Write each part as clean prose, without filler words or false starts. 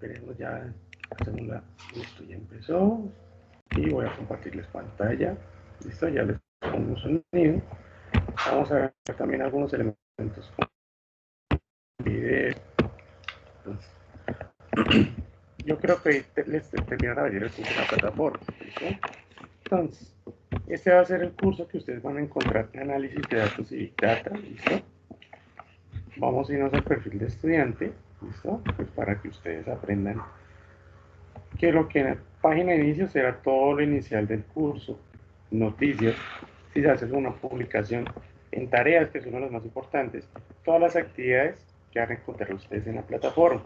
esperemos ya, listo, ya empezó. Y voy a compartirles pantalla. Listo, ya les pongo un sonido. Vamos a ver también algunos elementos con video. Entonces, yo creo que les terminará de ver el curso de la plataforma. ¿Listo? Entonces, este va a ser el curso que ustedes van a encontrar en análisis de datos y Big Data. ¿Listo? Vamos a irnos al perfil de estudiante. ¿Listo? Pues para que ustedes aprendan que lo que en la página de inicio será todo lo inicial del curso, noticias, si se hace una publicación en tareas, que son las más importantes, todas las actividades que van a encontrar ustedes en la plataforma,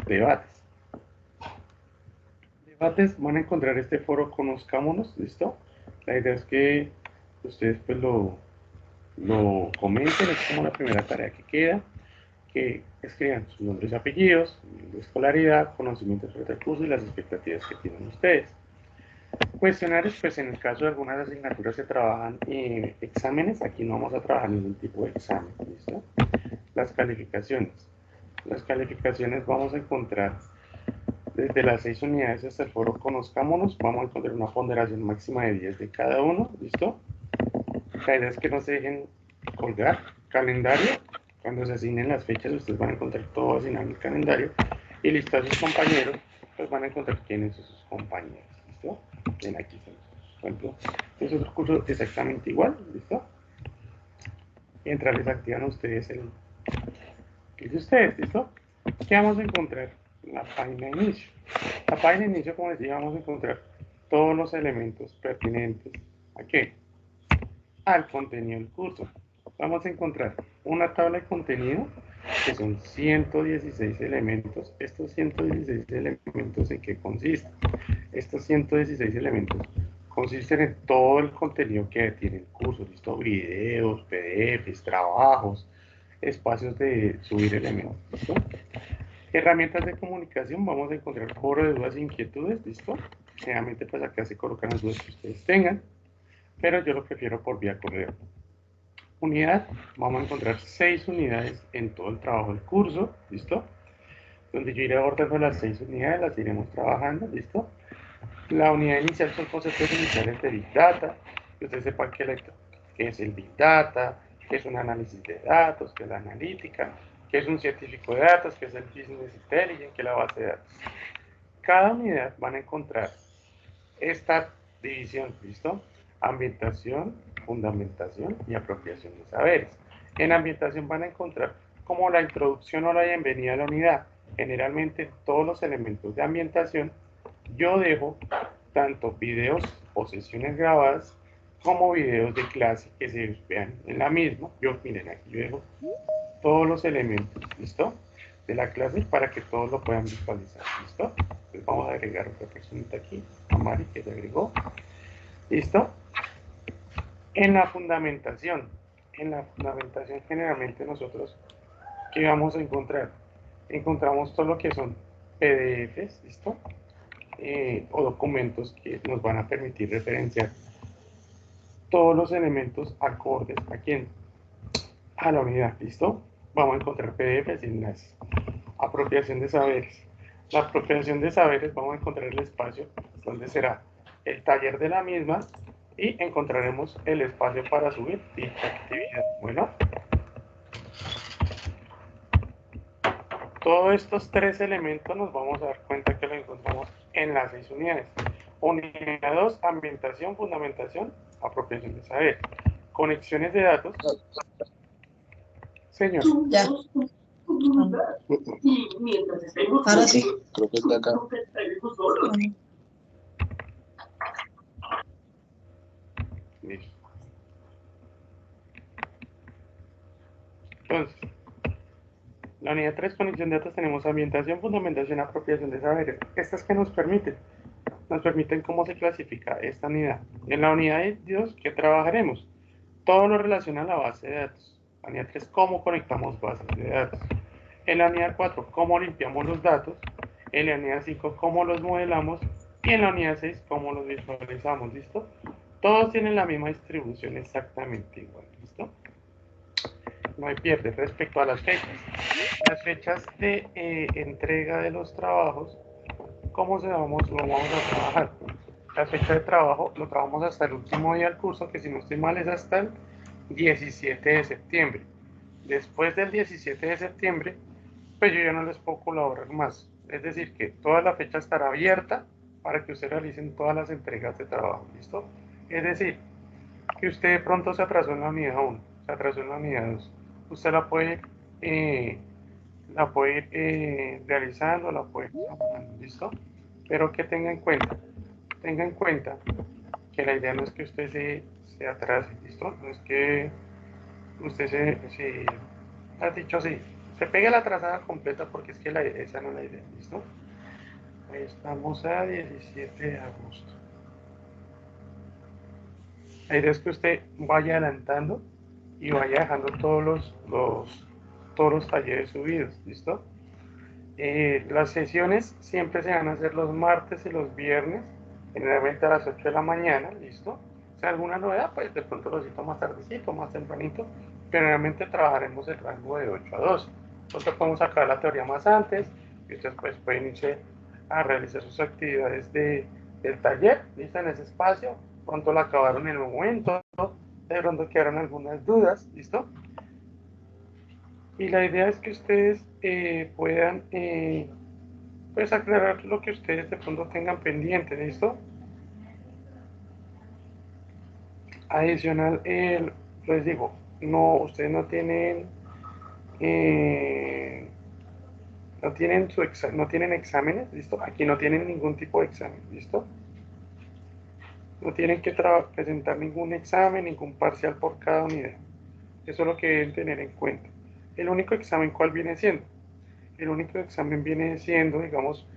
debates. Debates, van a encontrar este foro Conozcámonos, ¿listo? La idea es que ustedes pues lo comenten, es como la primera tarea que queda, que escriban sus nombres y apellidos, de escolaridad, conocimientos sobre el curso y las expectativas que tienen ustedes. Cuestionarios, pues en el caso de algunas asignaturas se trabajan exámenes, aquí no vamos a trabajar ningún tipo de examen, ¿listo? Las calificaciones. Las calificaciones vamos a encontrar desde las 6 unidades hasta el foro Conozcámonos, vamos a encontrar una ponderación máxima de 10 de cada uno, ¿listo? La idea es que no se dejen colgar. Calendario, cuando se asignen las fechas, ustedes van a encontrar todo asignado en el calendario y listo a sus compañeros, pues van a encontrar quiénes son sus compañeros, ¿listo? Ven aquí, por ejemplo, es otro curso exactamente igual, ¿listo? Mientras les activan a ustedes el de ustedes, ¿listo? ¿Qué vamos a encontrar? La página de inicio. La página de inicio, como les dije, vamos a encontrar todos los elementos pertinentes. ¿A qué? Al contenido del curso. Vamos a encontrar una tabla de contenido que son 116 elementos. Estos 116 elementos, ¿en qué consisten? Estos 116 elementos consisten en todo el contenido que tiene el curso, ¿listo? Videos, PDFs, trabajos, espacios de subir elementos, ¿listo? Herramientas de comunicación, vamos a encontrar foro de dudas e inquietudes, ¿listo? Generalmente pues acá se colocan las dudas que ustedes tengan, pero yo lo prefiero por vía correo. Unidad, vamos a encontrar 6 unidades en todo el trabajo del curso, ¿listo? Donde yo iré abordando las 6 unidades, las iremos trabajando, ¿listo? La unidad inicial son conceptos iniciales de Big Data, que usted sepa qué es el Big Data, qué es un análisis de datos, qué es la analítica, qué es un científico de datos, qué es el Business Intelligence, qué es la base de datos. Cada unidad van a encontrar esta división, ¿listo? Ambientación, fundamentación y apropiación de saberes. En ambientación van a encontrar como la introducción o la bienvenida a la unidad. Generalmente todos los elementos de ambientación yo dejo tanto videos o sesiones grabadas como videos de clase que se vean en la misma. Miren, aquí yo dejo todos los elementos, ¿listo? De la clase para que todos lo puedan visualizar, ¿listo? Entonces vamos a agregar otra personita aquí, a Mari, que se agregó, ¿listo? En la fundamentación generalmente nosotros, ¿qué vamos a encontrar? Encontramos todo lo que son PDFs, ¿listo? O documentos que nos van a permitir referenciar todos los elementos acordes a quién, a la unidad, ¿listo? Vamos a encontrar PDFs y enlaces. Apropiación de saberes. La apropiación de saberes, vamos a encontrar el espacio donde será el taller de la misma y encontraremos el espacio para subir dicha actividad. Bueno, todos estos 3 elementos nos vamos a dar cuenta que lo encontramos en las 6 unidades. Unidad 2, ambientación, fundamentación, apropiación de saberes. Conexiones de datos. Señor. Ya. Ahora sí. Creo que está acá. Listo. Entonces, la unidad 3, conexión de datos, tenemos ambientación, fundamentación, apropiación de saberes. Estas que nos permiten cómo se clasifica esta unidad. En la unidad 2, ¿qué trabajaremos? Todo lo relaciona a la base de datos. La unidad 3, cómo conectamos bases de datos. En la unidad 4, cómo limpiamos los datos. En la unidad 5, cómo los modelamos. Y en la unidad 6, cómo los visualizamos. ¿Listo? Todos tienen la misma distribución exactamente igual. ¿Listo? no hay pierde respecto a las fechas. Las fechas de entrega de los trabajos, ¿cómo lo vamos a trabajar? La fecha de trabajo lo trabajamos hasta el último día del curso, que si no estoy mal es hasta el 17 de septiembre. Después del 17 de septiembre, pues yo ya no les puedo colaborar más. Es decir, que toda la fecha estará abierta para que ustedes realicen todas las entregas de trabajo, ¿listo? Es decir, que usted de pronto se atrasó en la unidad 1, se atrasó en la unidad 2. Usted eh, la puede ir realizando, la puede ir trabajando, ¿listo? Pero que tenga en cuenta que la idea no es que usted se atrase, ¿listo? No es que usted ha dicho así, se pegue la trazada completa porque es que esa no es la idea, ¿listo? Ahí estamos a 17 de agosto. La idea es que usted vaya adelantando y vaya dejando todos los talleres subidos, ¿listo? Las sesiones siempre se van a hacer los martes y los viernes, generalmente a las 8 de la mañana, ¿listo? Si hay alguna novedad, pues de pronto lo cito más tardecito, más tempranito, pero realmente trabajaremos el rango de 8 a 12. Nosotros podemos sacar la teoría más antes y ustedes pues pueden irse a realizar sus actividades del taller, ¿listo? En ese espacio, pronto lo acabaron en el momento, de pronto quedaron algunas dudas, ¿listo? Y la idea es que ustedes puedan pues aclarar lo que ustedes de pronto tengan pendiente, ¿listo? Adicional, les digo, no, ustedes eh, no tienen exámenes, ¿listo? Aquí no tienen ningún tipo de examen, ¿listo? No tienen que presentar ningún examen, ningún parcial por cada unidad. Eso es lo que deben tener en cuenta. El único examen, ¿cuál viene siendo? El único examen viene siendo, digamos,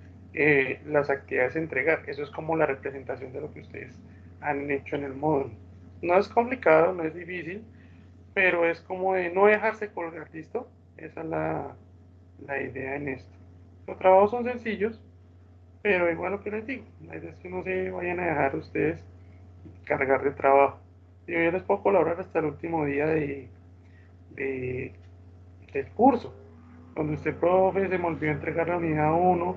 las actividades a entregar. Eso es como la representación de lo que ustedes han hecho en el módulo. No es complicado, no es difícil, pero es como de no dejarse colgar, ¿listo? Esa es la idea en esto. Los trabajos son sencillos, pero igual lo que les digo, la idea es que no se vayan a dejar ustedes cargar de trabajo. Yo ya les puedo colaborar hasta el último día de, del curso, donde usted, profe, se me olvidó entregar la unidad 1,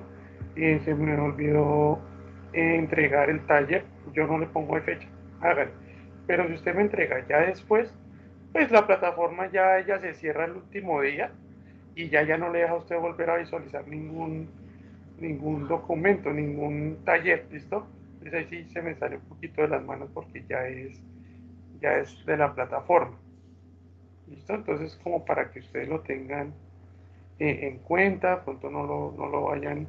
se me olvidó entregar el taller, yo no le pongo de fecha, hágale. Pero si usted me entrega ya después, pues la plataforma ya ella se cierra el último día y ya no le deja a usted volver a visualizar ningún documento, ningún taller, ¿listo? Entonces ahí sí se me sale un poquito de las manos porque ya es de la plataforma, ¿listo? Entonces como para que ustedes lo tengan en cuenta, pronto no lo vayan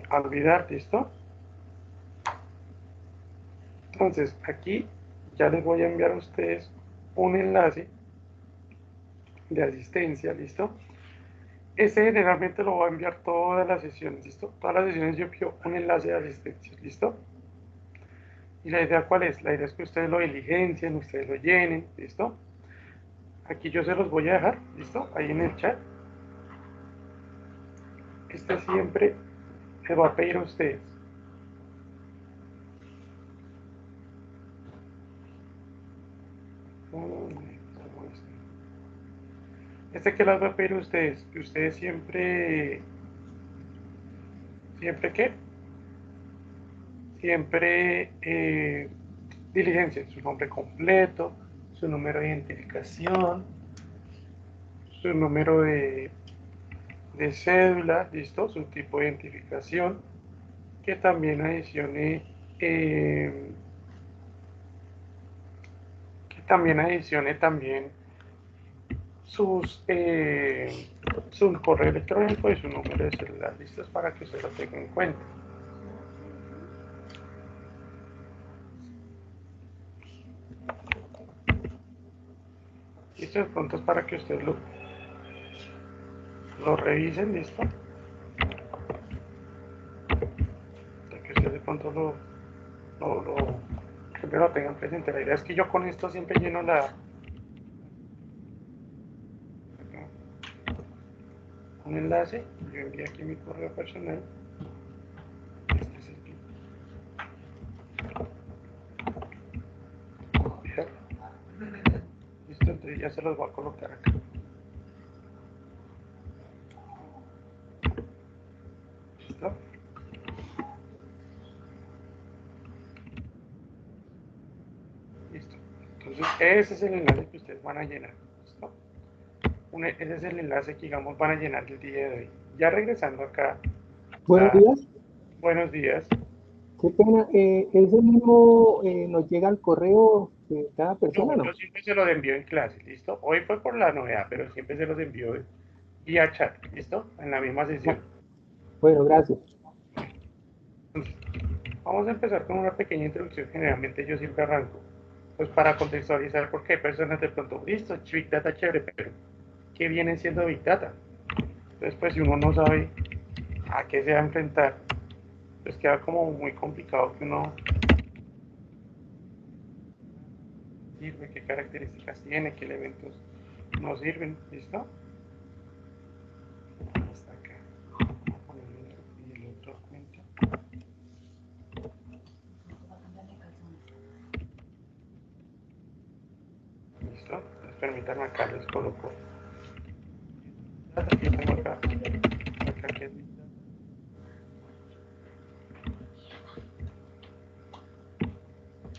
a olvidar, ¿listo? Entonces aquí ya les voy a enviar a ustedes un enlace de asistencia, ¿listo? Este generalmente lo va a enviar todas las sesiones, ¿listo? Todas las sesiones yo envío un enlace de asistencia, ¿listo? ¿Y la idea cuál es? La idea es que ustedes lo diligencien, ustedes lo llenen, ¿listo? Aquí yo se los voy a dejar, ¿listo? Ahí en el chat. Este siempre les va a pedir a ustedes. Este que les va a pedir a ustedes, que ustedes siempre qué, siempre diligencien su nombre completo, su número de identificación, su número de cédula, ¿listo? Su tipo de identificación, que también eh, adicione también su correo electrónico y su número de celular, listos para que usted lo tenga en cuenta. Listo, de pronto es para que ustedes lo revisen, listo. Para que ustedes de pronto siempre lo tengan presente. La idea es que yo con esto siempre lleno un enlace, yo envío aquí mi correo personal. Este es el copiar. Listo, entonces Entonces ya se los voy a colocar acá. ¿Listo? Listo. Entonces ese es el enlace que ustedes van a llenar. ¿Listo? Ese es el enlace que, digamos, van a llenar el día de hoy. Ya regresando acá. Buenos días. Buenos días. Qué pena, ese mismo nos llega al correo de cada persona, No, ¿no? yo siempre se los envío en clase, ¿listo? Hoy fue por la novedad, pero siempre se los envío vía chat, ¿listo? En la misma sesión. Bueno, gracias. Entonces, vamos a empezar con una pequeña introducción. Generalmente yo siempre arranco, pues para contextualizar, porque hay personas de pronto, listo, Big Data chévere, pero ¿qué viene siendo Big Data? Entonces, pues si uno no sabe a qué se va a enfrentar, pues queda como muy complicado que uno sirve, qué características tiene, qué elementos no sirven, ¿listo? Hasta acá. Vamos a ponerlo y el otro cuenta. ¿Listo? Entonces, permítanme acá, les coloco. Aquí tengo acá que es Big Data.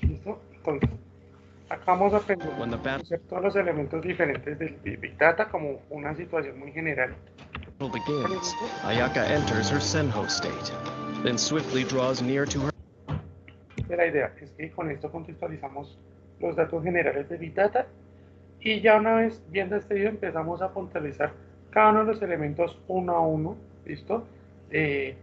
¿Listo? Entonces, acá vamos a aprender a hacer todos los elementos diferentes del Big Data como una situación muy general. Begins, Ayaka enters her Senho state, then swiftly draws near to her. La idea es que con esto contextualizamos los datos generales de Big Data y ya una vez viendo este video empezamos a puntualizar cada uno de los elementos uno a uno, ¿listo? ¿Qué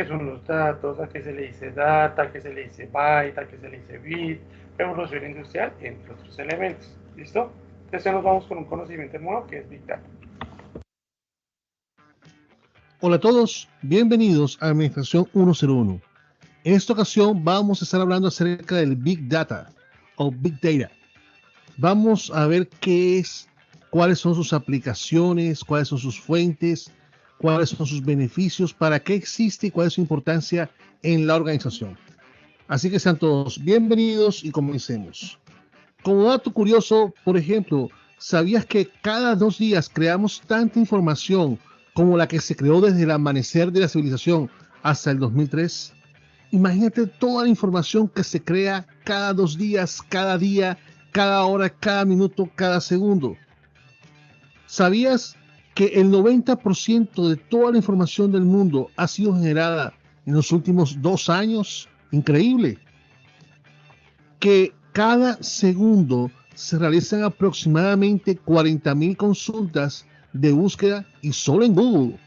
son los datos? ¿A qué se le dice data? ¿A qué se le dice byte? ¿A qué se le dice bit? Revolución industrial, entre otros elementos, ¿listo? Entonces nos vamos con un conocimiento nuevo que es Big Data. Hola a todos, bienvenidos a Administración 101. En esta ocasión vamos a estar hablando acerca del Big Data o Big Data. Vamos a ver qué es, cuáles son sus aplicaciones, cuáles son sus fuentes, cuáles son sus beneficios, para qué existe y cuál es su importancia en la organización. Así que sean todos bienvenidos y comencemos. Como dato curioso, por ejemplo, ¿sabías que cada 2 días creamos tanta información como la que se creó desde el amanecer de la civilización hasta el 2003? Imagínate toda la información que se crea cada 2 días, cada día, cada hora, cada minuto, cada segundo. ¿Sabías que el 90% de toda la información del mundo ha sido generada en los últimos 2 años? Increíble. Que cada segundo se realizan aproximadamente 40,000 consultas de búsqueda y solo en Google.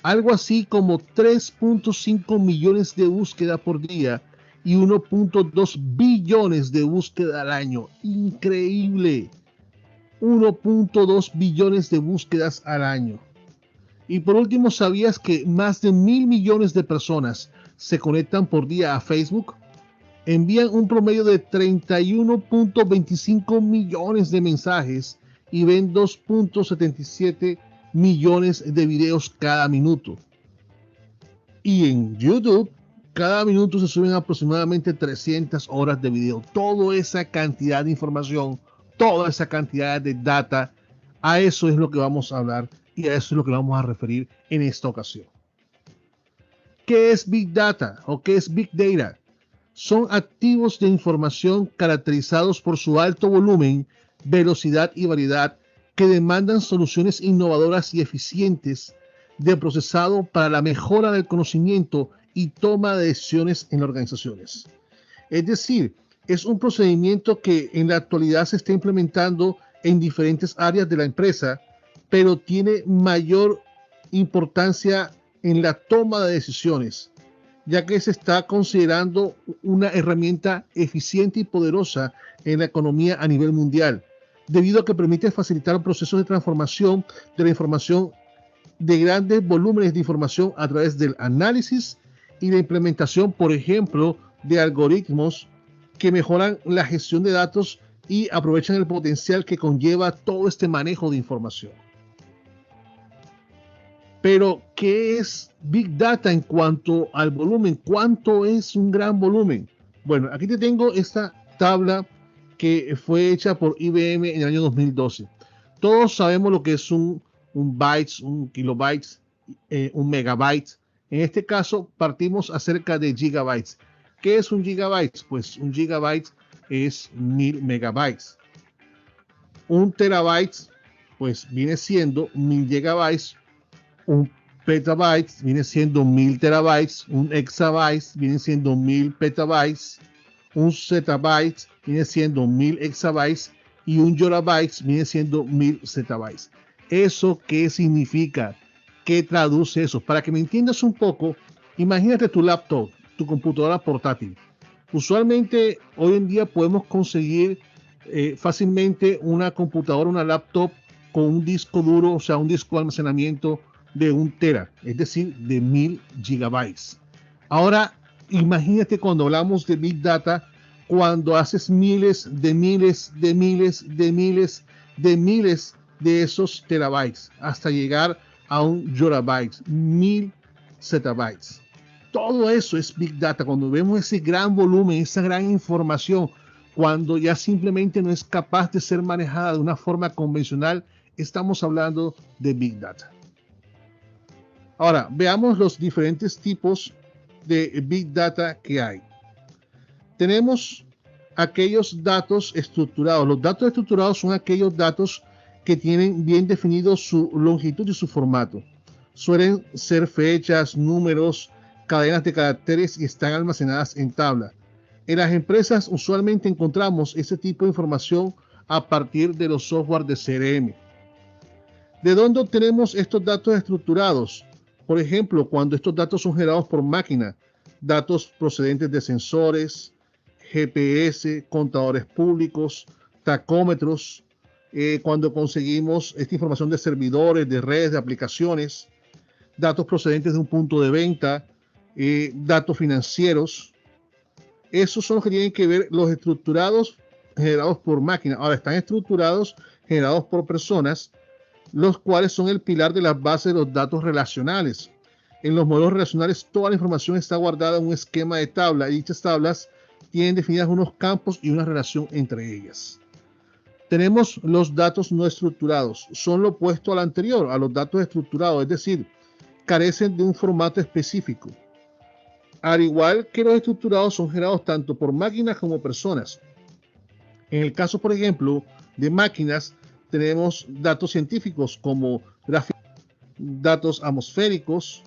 Algo así como 3.5 millones de búsquedas por día y 1.2 billones de búsquedas al año. Increíble. 1.2 billones de búsquedas al año. Y por último, ¿sabías que más de 1.000 millones de personas se conectan por día a Facebook? Envían un promedio de 31.25 millones de mensajes y ven 2.77 millones de videos cada minuto. Y en YouTube, cada minuto se suben aproximadamente 300 horas de video. Toda esa cantidad de información, toda esa cantidad de data, a eso es lo que vamos a hablar y a eso es lo que vamos a referir en esta ocasión. ¿Qué es Big Data o qué es Big Data? Son activos de información caracterizados por su alto volumen, velocidad y variedad que demandan soluciones innovadoras y eficientes de procesado para la mejora del conocimiento y toma de decisiones en organizaciones. Es decir, es un procedimiento que en la actualidad se está implementando en diferentes áreas de la empresa, pero tiene mayor importancia en la toma de decisiones, ya que se está considerando una herramienta eficiente y poderosa en la economía a nivel mundial, debido a que permite facilitar procesos de transformación de la información de grandes volúmenes de información a través del análisis y la implementación, por ejemplo, de algoritmos que mejoran la gestión de datos y aprovechan el potencial que conlleva todo este manejo de información. Pero, ¿qué es Big Data en cuanto al volumen? ¿Cuánto es un gran volumen? Bueno, aquí te tengo esta tabla que fue hecha por IBM en el año 2012. Todos sabemos lo que es un bytes, un kilobytes, un megabyte. En este caso partimos acerca de gigabytes. ¿Qué es un gigabyte? Pues un gigabyte es 1000 megabytes. Un terabyte pues viene siendo 1000 gigabytes. Un petabyte viene siendo 1000 terabytes. Un exabyte viene siendo 1000 petabytes. Un zettabyte viene siendo 1000 exabytes. Y un yottabyte viene siendo 1000 zettabytes. ¿Eso qué significa? ¿Qué traduce eso? Para que me entiendas un poco, imagínate tu laptop, tu computadora portátil. Usualmente hoy en día podemos conseguir fácilmente una computadora, una laptop con un disco duro, o sea, un disco de almacenamiento de 1 tera, es decir, de 1000 gigabytes. Ahora, imagínate cuando hablamos de Big Data, cuando haces miles de esos terabytes hasta llegar a un yottabyte, 1000 zettabytes. Todo eso es Big Data. Cuando vemos ese gran volumen, esa gran información, cuando ya simplemente no es capaz de ser manejada de una forma convencional, estamos hablando de Big Data. Ahora, veamos los diferentes tipos de Big Data que hay. Tenemos aquellos datos estructurados. Los datos estructurados son aquellos datos que tienen bien definido su longitud y su formato. Suelen ser fechas, números, cadenas de caracteres y están almacenadas en tabla. En las empresas usualmente encontramos ese tipo de información a partir de los software de CRM. ¿De dónde obtenemos estos datos estructurados? Por ejemplo, cuando estos datos son generados por máquina, datos procedentes de sensores, GPS, contadores públicos, tacómetros, cuando conseguimos esta información de servidores, de redes, de aplicaciones, datos procedentes de un punto de venta, datos financieros. Esos son los que tienen que ver los estructurados generados por máquina. Ahora están estructurados generados por personas, los cuales son el pilar de las bases de los datos relacionales. En los modelos relacionales toda la información está guardada en un esquema de tabla y dichas tablas tienen definidas unos campos y una relación entre ellas. Tenemos los datos no estructurados. Son lo opuesto al anterior, a los datos estructurados, es decir, carecen de un formato específico. Al igual que los estructurados son generados tanto por máquinas como personas. En el caso, por ejemplo, de máquinas, tenemos datos científicos como gráficos, datos atmosféricos,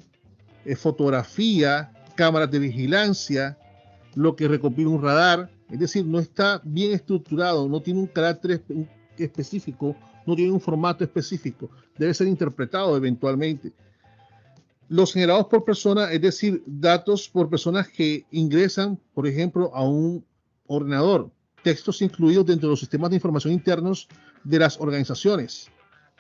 fotografía, cámaras de vigilancia, lo que recopila un radar. Es decir, no está bien estructurado, no tiene un carácter específico, no tiene un formato específico, debe ser interpretado eventualmente. Los generados por personas, es decir, datos por personas que ingresan, por ejemplo, a un ordenador, textos incluidos dentro de los sistemas de información internos de las organizaciones.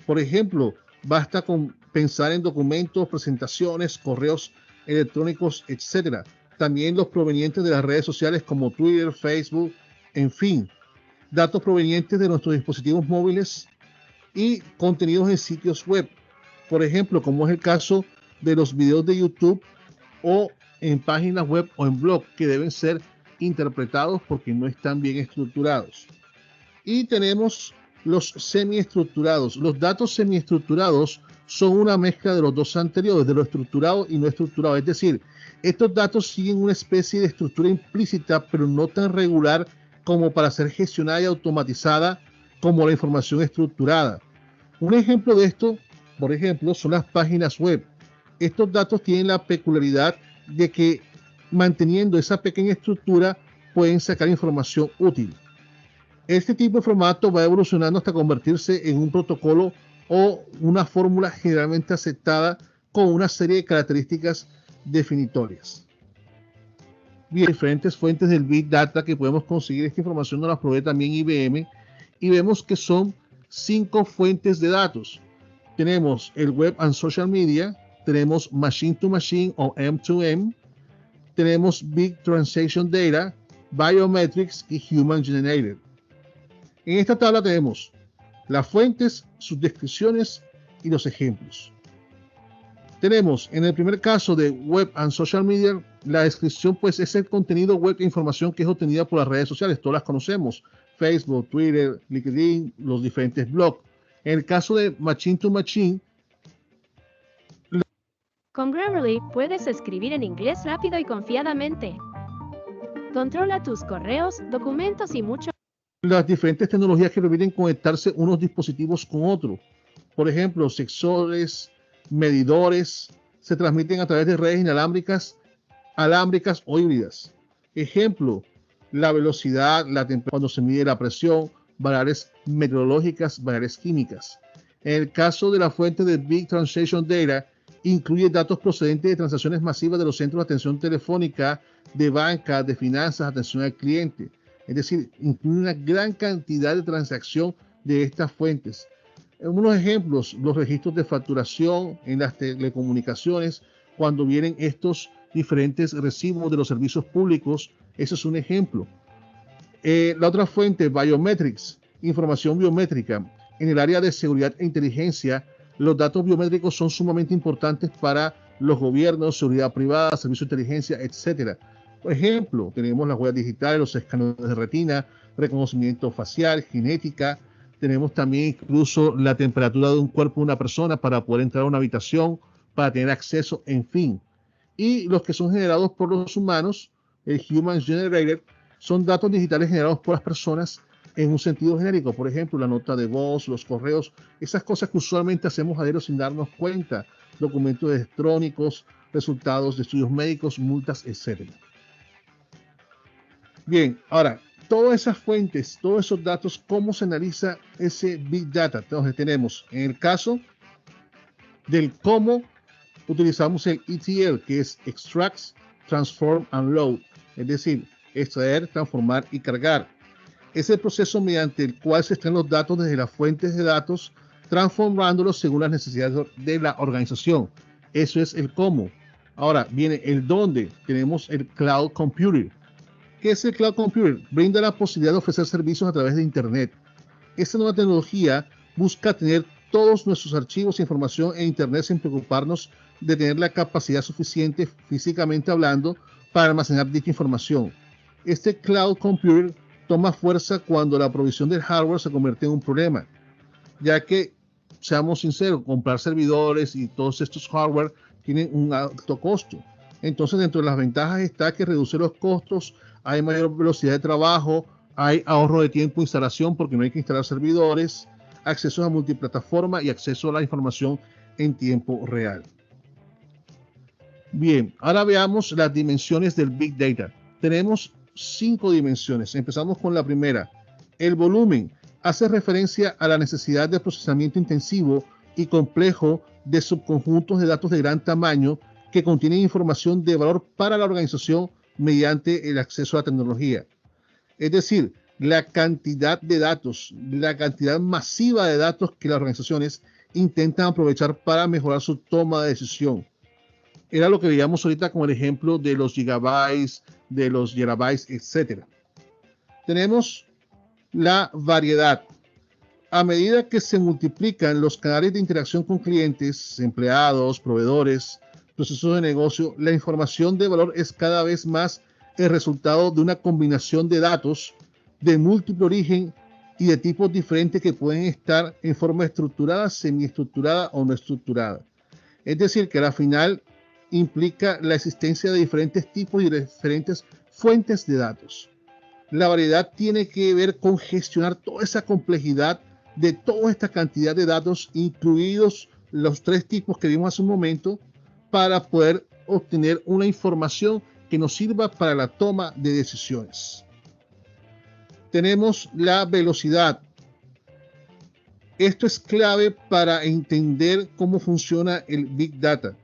Por ejemplo, basta con pensar en documentos, presentaciones, correos electrónicos, etc. También los provenientes de las redes sociales como Twitter, Facebook, en fin, datos provenientes de nuestros dispositivos móviles y contenidos en sitios web, por ejemplo, como es el caso de los videos de YouTube o en páginas web o en blog que deben ser interpretados porque no están bien estructurados. Y tenemos los semiestructurados. Los datos semiestructurados son una mezcla de los dos anteriores, de lo estructurado y no estructurado. Es decir, estos datos siguen una especie de estructura implícita, pero no tan regular como para ser gestionada y automatizada como la información estructurada. Un ejemplo de esto, por ejemplo, son las páginas web. Estos datos tienen la peculiaridad de que manteniendo esa pequeña estructura pueden sacar información útil. Este tipo de formato va evolucionando hasta convertirse en un protocolo o una fórmula generalmente aceptada con una serie de características definitorias. Bien, diferentes fuentes del Big Data que podemos conseguir. Esta información nos la provee también IBM y vemos que son 5 fuentes de datos. Tenemos el Web and Social Media, tenemos Machine to Machine o M2M, tenemos Big Transaction Data, Biometrics y Human Generated. En esta tabla tenemos las fuentes, sus descripciones y los ejemplos. Tenemos en el primer caso de Web and Social Media, la descripción pues es el contenido web e información que es obtenida por las redes sociales, todas las conocemos, Facebook, Twitter, LinkedIn, los diferentes blogs. En el caso de Machine to Machine, con Grammarly puedes escribir en inglés rápido y confiadamente. Controla tus correos, documentos y mucho. Las diferentes tecnologías que permiten conectarse unos dispositivos con otros. Por ejemplo, sensores, medidores, se transmiten a través de redes inalámbricas, alámbricas o híbridas. Ejemplo, la velocidad, la temperatura, cuando se mide la presión, variables meteorológicas, variables químicas. En el caso de la fuente de Big Transaction Data, incluye datos procedentes de transacciones masivas de los centros de atención telefónica, de banca, de finanzas, atención al cliente. Es decir, incluye una gran cantidad de transacción de estas fuentes. Unos ejemplos, los registros de facturación en las telecomunicaciones, cuando vienen estos diferentes recibos de los servicios públicos, eso es un ejemplo. La otra fuente, Biometrics, información biométrica. En el área de seguridad e inteligencia, los datos biométricos son sumamente importantes para los gobiernos, seguridad privada, servicios de inteligencia, etc. Por ejemplo, tenemos las huellas digitales, los escáneres de retina, reconocimiento facial, genética. Tenemos también incluso la temperatura de un cuerpo de una persona para poder entrar a una habitación, para tener acceso, en fin. Y los que son generados por los humanos, el Human Generated, son datos digitales generados por las personas en un sentido genérico. Por ejemplo, la nota de voz, los correos, esas cosas que usualmente hacemos a diario sin darnos cuenta, documentos electrónicos, resultados de estudios médicos, multas, etc. Bien, ahora, todas esas fuentes, todos esos datos, ¿cómo se analiza ese Big Data? Entonces tenemos, en el caso del cómo, utilizamos el ETL, que es Extract, Transform and Load, es decir, extraer, transformar y cargar. Es el proceso mediante el cual se extraen los datos desde las fuentes de datos, transformándolos según las necesidades de la organización. Eso es el cómo. Ahora viene el dónde. Tenemos el Cloud Computing. ¿Qué es el Cloud Computing? Brinda la posibilidad de ofrecer servicios a través de Internet. Esta nueva tecnología busca tener todos nuestros archivos e información en Internet sin preocuparnos de tener la capacidad suficiente, físicamente hablando, para almacenar dicha información. Este Cloud Computing toma fuerza cuando la provisión del hardware se convierte en un problema, ya que, seamos sinceros, comprar servidores y todos estos hardware tienen un alto costo. Entonces, dentro de las ventajas está que reduce los costos, hay mayor velocidad de trabajo, hay ahorro de tiempo de instalación porque no hay que instalar servidores, acceso a multiplataforma y acceso a la información en tiempo real. Bien, ahora veamos las dimensiones del Big Data. Tenemos 5 dimensiones. Empezamos con la primera. El volumen hace referencia a la necesidad de procesamiento intensivo y complejo de subconjuntos de datos de gran tamaño que contienen información de valor para la organización mediante el acceso a la tecnología. Es decir, la cantidad de datos, la cantidad masiva de datos que las organizaciones intentan aprovechar para mejorar su toma de decisión. Era lo que veíamos ahorita con el ejemplo de los gigabytes, de los terabytes, etc. Tenemos la variedad. A medida que se multiplican los canales de interacción con clientes, empleados, proveedores, procesos de negocio, la información de valor es cada vez más el resultado de una combinación de datos de múltiple origen y de tipos diferentes que pueden estar en forma estructurada, semiestructurada o no estructurada. Es decir, que al final implica la existencia de diferentes tipos y de diferentes fuentes de datos. La variedad tiene que ver con gestionar toda esa complejidad de toda esta cantidad de datos, incluidos los 3 tipos que vimos hace un momento, para poder obtener una información que nos sirva para la toma de decisiones. Tenemos la velocidad. Esto es clave para entender cómo funciona el Big Data.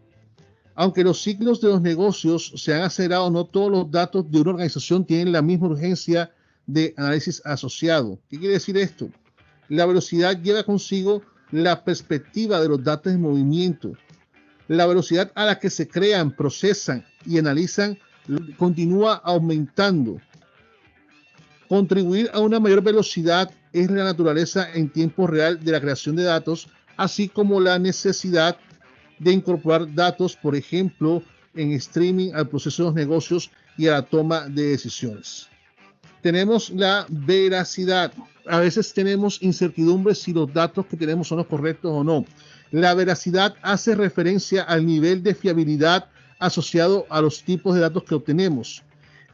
Aunque los ciclos de los negocios se han acelerado, no todos los datos de una organización tienen la misma urgencia de análisis asociado. ¿Qué quiere decir esto? La velocidad lleva consigo la perspectiva de los datos en movimiento. La velocidad a la que se crean, procesan y analizan continúa aumentando. Contribuir a una mayor velocidad es la naturaleza en tiempo real de la creación de datos, así como la necesidad de incorporar datos, por ejemplo, en streaming al proceso de los negocios y a la toma de decisiones. Tenemos la veracidad. A veces tenemos incertidumbre si los datos que tenemos son los correctos o no. La veracidad hace referencia al nivel de fiabilidad asociado a los tipos de datos que obtenemos.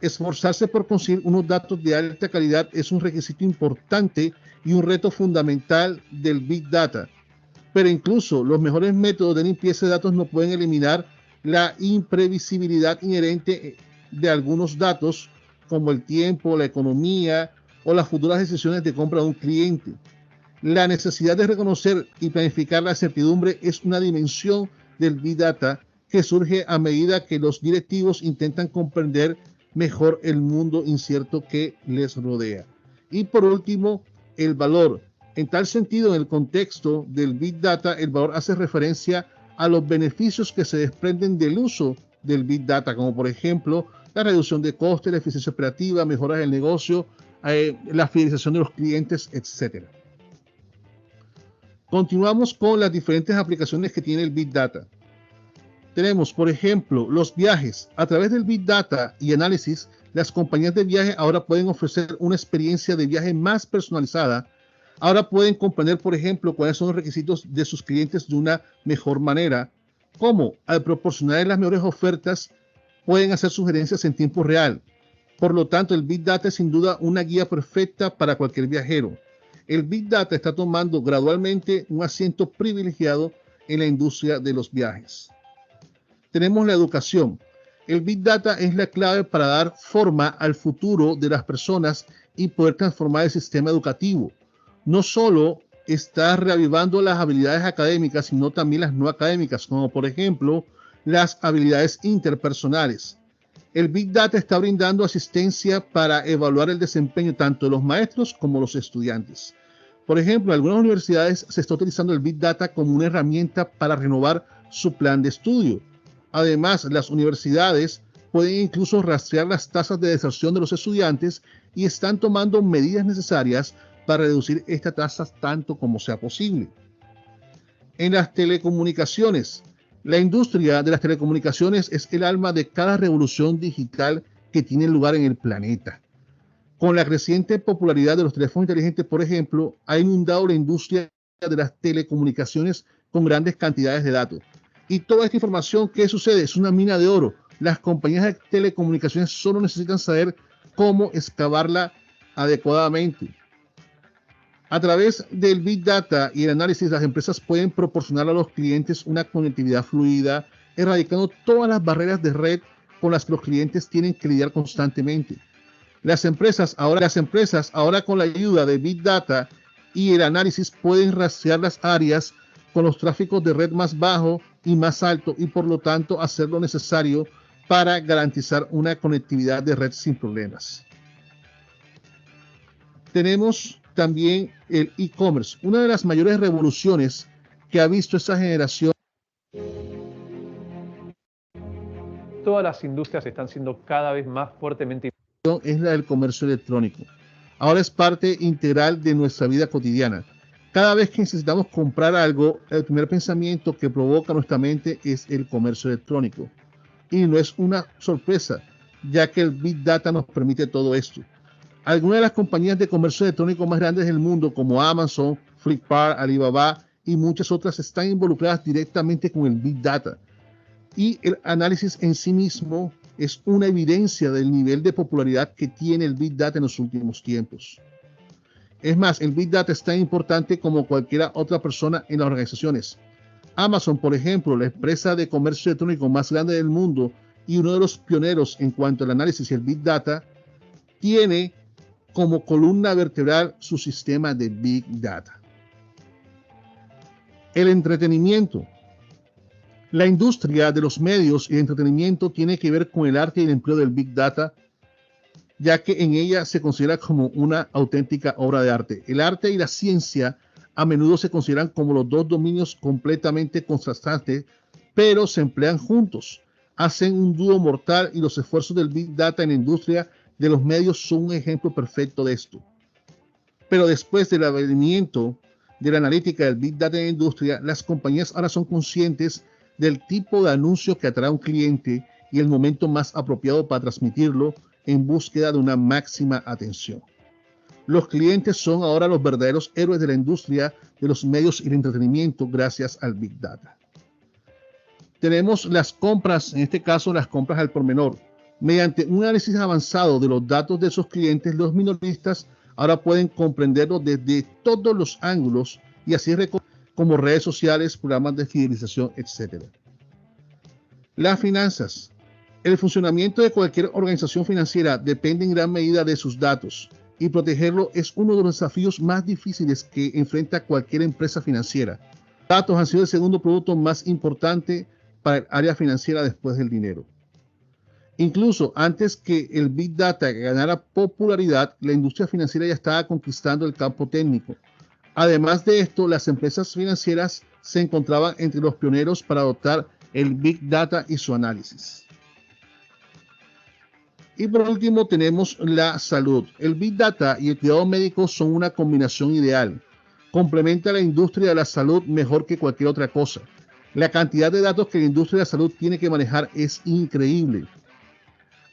Esforzarse por conseguir unos datos de alta calidad es un requisito importante y un reto fundamental del Big Data. Pero incluso los mejores métodos de limpieza de datos no pueden eliminar la imprevisibilidad inherente de algunos datos, como el tiempo, la economía o las futuras decisiones de compra de un cliente. La necesidad de reconocer y planificar la certidumbre es una dimensión del Big Data que surge a medida que los directivos intentan comprender mejor el mundo incierto que les rodea. Y por último, el valor. En tal sentido, en el contexto del Big Data, el valor hace referencia a los beneficios que se desprenden del uso del Big Data, como por ejemplo la reducción de costes, la eficiencia operativa, mejoras del negocio, la fidelización de los clientes, etc. Continuamos con las diferentes aplicaciones que tiene el Big Data. Tenemos, por ejemplo, los viajes. A través del Big Data y análisis, las compañías de viaje ahora pueden ofrecer una experiencia de viaje más personalizada. Ahora pueden comprender, por ejemplo, cuáles son los requisitos de sus clientes de una mejor manera. Como al proporcionar las mejores ofertas, pueden hacer sugerencias en tiempo real. Por lo tanto, el Big Data es sin duda una guía perfecta para cualquier viajero. El Big Data está tomando gradualmente un asiento privilegiado en la industria de los viajes. Tenemos la educación. El Big Data es la clave para dar forma al futuro de las personas y poder transformar el sistema educativo. No solo está reavivando las habilidades académicas, sino también las no académicas, como por ejemplo las habilidades interpersonales. El Big Data está brindando asistencia para evaluar el desempeño tanto de los maestros como los estudiantes. Por ejemplo, en algunas universidades se está utilizando el Big Data como una herramienta para renovar su plan de estudio. Además, las universidades pueden incluso rastrear las tasas de deserción de los estudiantes y están tomando medidas necesarias para reducir estas tasas tanto como sea posible. En las telecomunicaciones, la industria de las telecomunicaciones es el alma de cada revolución digital que tiene lugar en el planeta. Con la creciente popularidad de los teléfonos inteligentes, por ejemplo, ha inundado la industria de las telecomunicaciones con grandes cantidades de datos. Y toda esta información, ¿qué sucede? Es una mina de oro. Las compañías de telecomunicaciones solo necesitan saber cómo excavarla adecuadamente. A través del Big Data y el análisis, las empresas pueden proporcionar a los clientes una conectividad fluida, erradicando todas las barreras de red con las que los clientes tienen que lidiar constantemente. Las empresas ahora con la ayuda de Big Data y el análisis pueden rastrear las áreas con los tráficos de red más bajo y más alto y por lo tanto hacer lo necesario para garantizar una conectividad de red sin problemas. Tenemos también el e-commerce, una de las mayores revoluciones que ha visto esta generación. Todas las industrias están siendo cada vez más fuertemente. Es la del comercio electrónico. Ahora es parte integral de nuestra vida cotidiana. Cada vez que necesitamos comprar algo, el primer pensamiento que provoca nuestra mente es el comercio electrónico. Y no es una sorpresa, ya que el Big Data nos permite todo esto. Algunas de las compañías de comercio electrónico más grandes del mundo, como Amazon, Flipkart, Alibaba y muchas otras, están involucradas directamente con el Big Data. Y el análisis en sí mismo es una evidencia del nivel de popularidad que tiene el Big Data en los últimos tiempos. Es más, el Big Data es tan importante como cualquier otra persona en las organizaciones. Amazon, por ejemplo, la empresa de comercio electrónico más grande del mundo y uno de los pioneros en cuanto al análisis y el Big Data, tiene como columna vertebral su sistema de Big Data. El entretenimiento. La industria de los medios y de entretenimiento tiene que ver con el arte y el empleo del Big Data, ya que en ella se considera como una auténtica obra de arte. El arte y la ciencia a menudo se consideran como los dos dominios completamente contrastantes, pero se emplean juntos. Hacen un dúo mortal y los esfuerzos del Big Data en la industria de los medios son un ejemplo perfecto de esto. Pero después del advenimiento de la analítica del Big Data en la industria, las compañías ahora son conscientes del tipo de anuncio que atrae a un cliente y el momento más apropiado para transmitirlo en búsqueda de una máxima atención. Los clientes son ahora los verdaderos héroes de la industria de los medios y el entretenimiento gracias al Big Data. Tenemos las compras, en este caso las compras al por menor. Mediante un análisis avanzado de los datos de esos clientes, los minoristas ahora pueden comprenderlos desde todos los ángulos y así como redes sociales, programas de fidelización, etc. Las finanzas. El funcionamiento de cualquier organización financiera depende en gran medida de sus datos y protegerlo es uno de los desafíos más difíciles que enfrenta cualquier empresa financiera. Los datos han sido el segundo producto más importante para el área financiera después del dinero. Incluso antes que el Big Data ganara popularidad, la industria financiera ya estaba conquistando el campo técnico. Además de esto, las empresas financieras se encontraban entre los pioneros para adoptar el Big Data y su análisis. Y por último tenemos la salud. El Big Data y el cuidado médico son una combinación ideal. Complementa la industria de la salud mejor que cualquier otra cosa. La cantidad de datos que la industria de la salud tiene que manejar es increíble.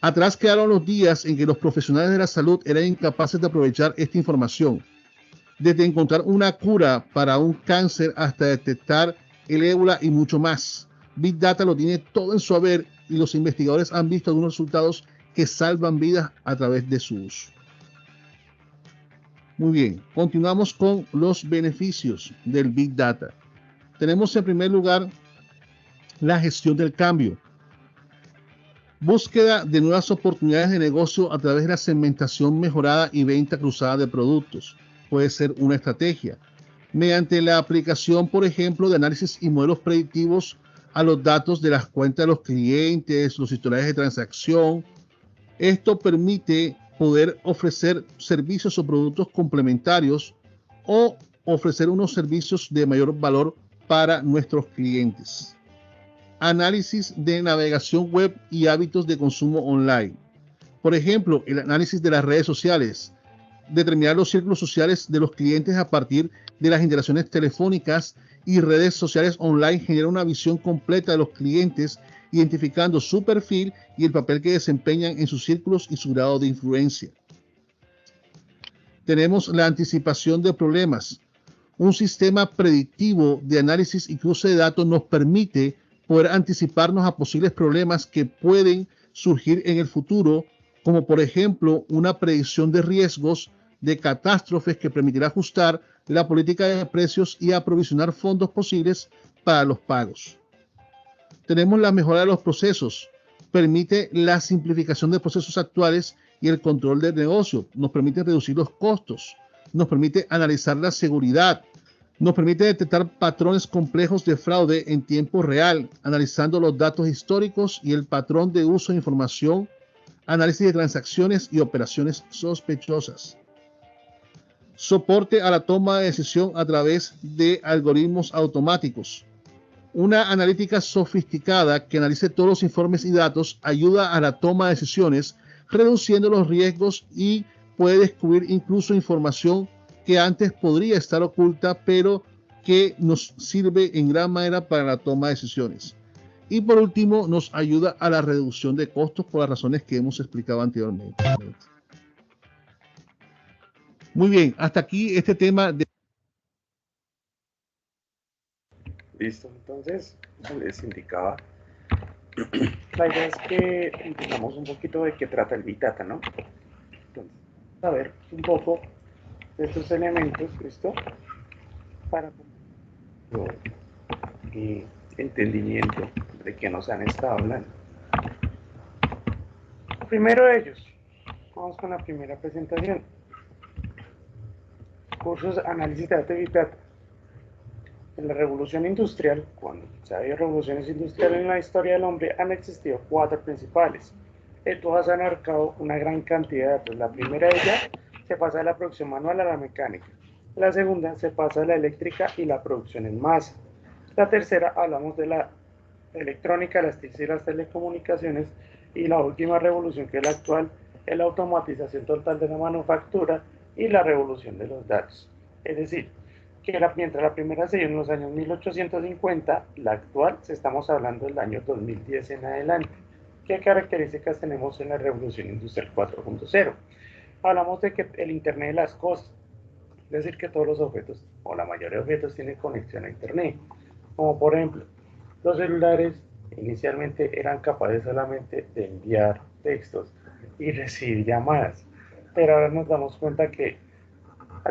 Atrás quedaron los días en que los profesionales de la salud eran incapaces de aprovechar esta información. Desde encontrar una cura para un cáncer hasta detectar el ébola y mucho más. Big Data lo tiene todo en su haber y los investigadores han visto algunos resultados que salvan vidas a través de su uso. Muy bien, continuamos con los beneficios del Big Data. Tenemos en primer lugar la gestión del cambio. Búsqueda de nuevas oportunidades de negocio a través de la segmentación mejorada y venta cruzada de productos. Puede ser una estrategia. Mediante la aplicación, por ejemplo, de análisis y modelos predictivos a los datos de las cuentas de los clientes, los historiales de transacción. Esto permite poder ofrecer servicios o productos complementarios o ofrecer unos servicios de mayor valor para nuestros clientes. Análisis de navegación web y hábitos de consumo online. Por ejemplo, el análisis de las redes sociales. Determinar los círculos sociales de los clientes a partir de las interacciones telefónicas y redes sociales online genera una visión completa de los clientes, identificando su perfil y el papel que desempeñan en sus círculos y su grado de influencia. Tenemos la anticipación de problemas. Un sistema predictivo de análisis y cruce de datos nos permite poder anticiparnos a posibles problemas que pueden surgir en el futuro, como por ejemplo una predicción de riesgos de catástrofes que permitirá ajustar la política de precios y aprovisionar fondos posibles para los pagos. Tenemos la mejora de los procesos. Permite la simplificación de procesos actuales y el control del negocio. Nos permite reducir los costos. Nos permite analizar la seguridad. Nos permite detectar patrones complejos de fraude en tiempo real, analizando los datos históricos y el patrón de uso de información, análisis de transacciones y operaciones sospechosas. Soporte a la toma de decisión a través de algoritmos automáticos. Una analítica sofisticada que analice todos los informes y datos ayuda a la toma de decisiones, reduciendo los riesgos y puede descubrir incluso información que antes podría estar oculta, pero que nos sirve en gran manera para la toma de decisiones. Y por último, nos ayuda a la reducción de costos por las razones que hemos explicado anteriormente. Muy bien, hasta aquí este tema de... Listo, entonces, como les indicaba, la idea es que entendamos un poquito de qué trata el Big Data, ¿no? Entonces, a ver un poco de estos elementos, ¿listo? Para entendimiento de qué nos han estado hablando. Primero de ellos, vamos con la primera presentación. Cursos Análisis de Datos y Big Data. En la revolución industrial, cuando se ha habido revoluciones industriales en la historia del hombre, han existido 4 principales. Todas han abarcado una gran cantidad de datos. La primera de ellas se pasa de la producción manual a la mecánica. La segunda se pasa de la eléctrica y la producción en masa. La tercera hablamos de la electrónica, las TIC y las telecomunicaciones. Y la última revolución, que es la actual, es la automatización total de la manufactura y la revolución de los datos. Es decir, que mientras la primera se dio en los años 1850, la actual estamos hablando del año 2010 en adelante. ¿Qué características tenemos en la revolución industrial 4.0? Hablamos de que el Internet de las cosas, es decir, que todos los objetos, o la mayoría de objetos, tienen conexión a Internet. Como por ejemplo, los celulares inicialmente eran capaces solamente de enviar textos y recibir llamadas, pero ahora nos damos cuenta que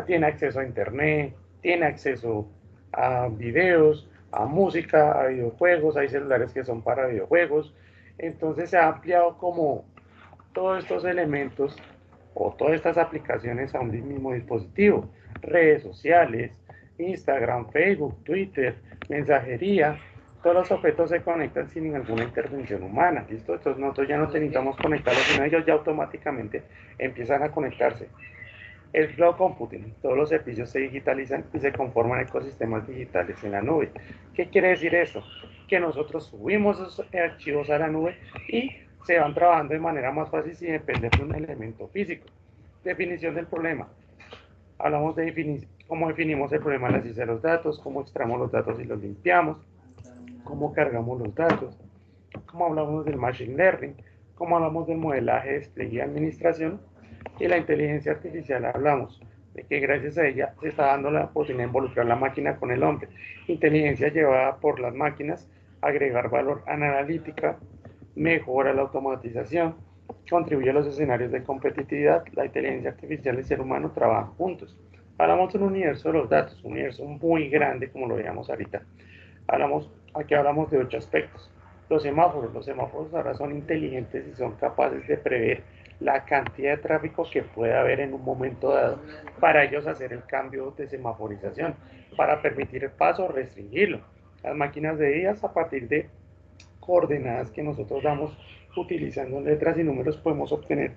tiene acceso a Internet, tiene acceso a videos, a música, a videojuegos, hay celulares que son para videojuegos. Entonces se ha ampliado como todos estos elementos o todas estas aplicaciones a un mismo dispositivo. Redes sociales, Instagram, Facebook, Twitter, mensajería, todos los objetos se conectan sin alguna intervención humana, ¿listo? Entonces nosotros ya no necesitamos conectarlos, sino ellos ya automáticamente empiezan a conectarse. El cloud computing, todos los servicios se digitalizan y se conforman ecosistemas digitales en la nube. ¿Qué quiere decir esto? Que nosotros subimos esos archivos a la nube y se van trabajando de manera más fácil sin depender de un elemento físico. Definición del problema. Hablamos de cómo definimos el problema de la ciencia de los datos, cómo extraemos los datos y los limpiamos, cómo cargamos los datos, cómo hablamos del machine learning, cómo hablamos del modelaje, despliegue y administración, y la inteligencia artificial hablamos de que gracias a ella se está dando la posibilidad de involucrar la máquina con el hombre. Inteligencia llevada por las máquinas, agregar valor analítica, mejora la automatización, contribuye a los escenarios de competitividad. La inteligencia artificial y el ser humano trabajan juntos. Hablamos de un universo de los datos, un universo muy grande como lo veíamos ahorita. Aquí hablamos de 8 aspectos. Los semáforos ahora son inteligentes y son capaces de prever la cantidad de tráfico que puede haber en un momento dado para ellos hacer el cambio de semaforización, para permitir el paso o restringirlo. Las máquinas de vías, a partir de coordenadas que nosotros damos utilizando letras y números, podemos obtener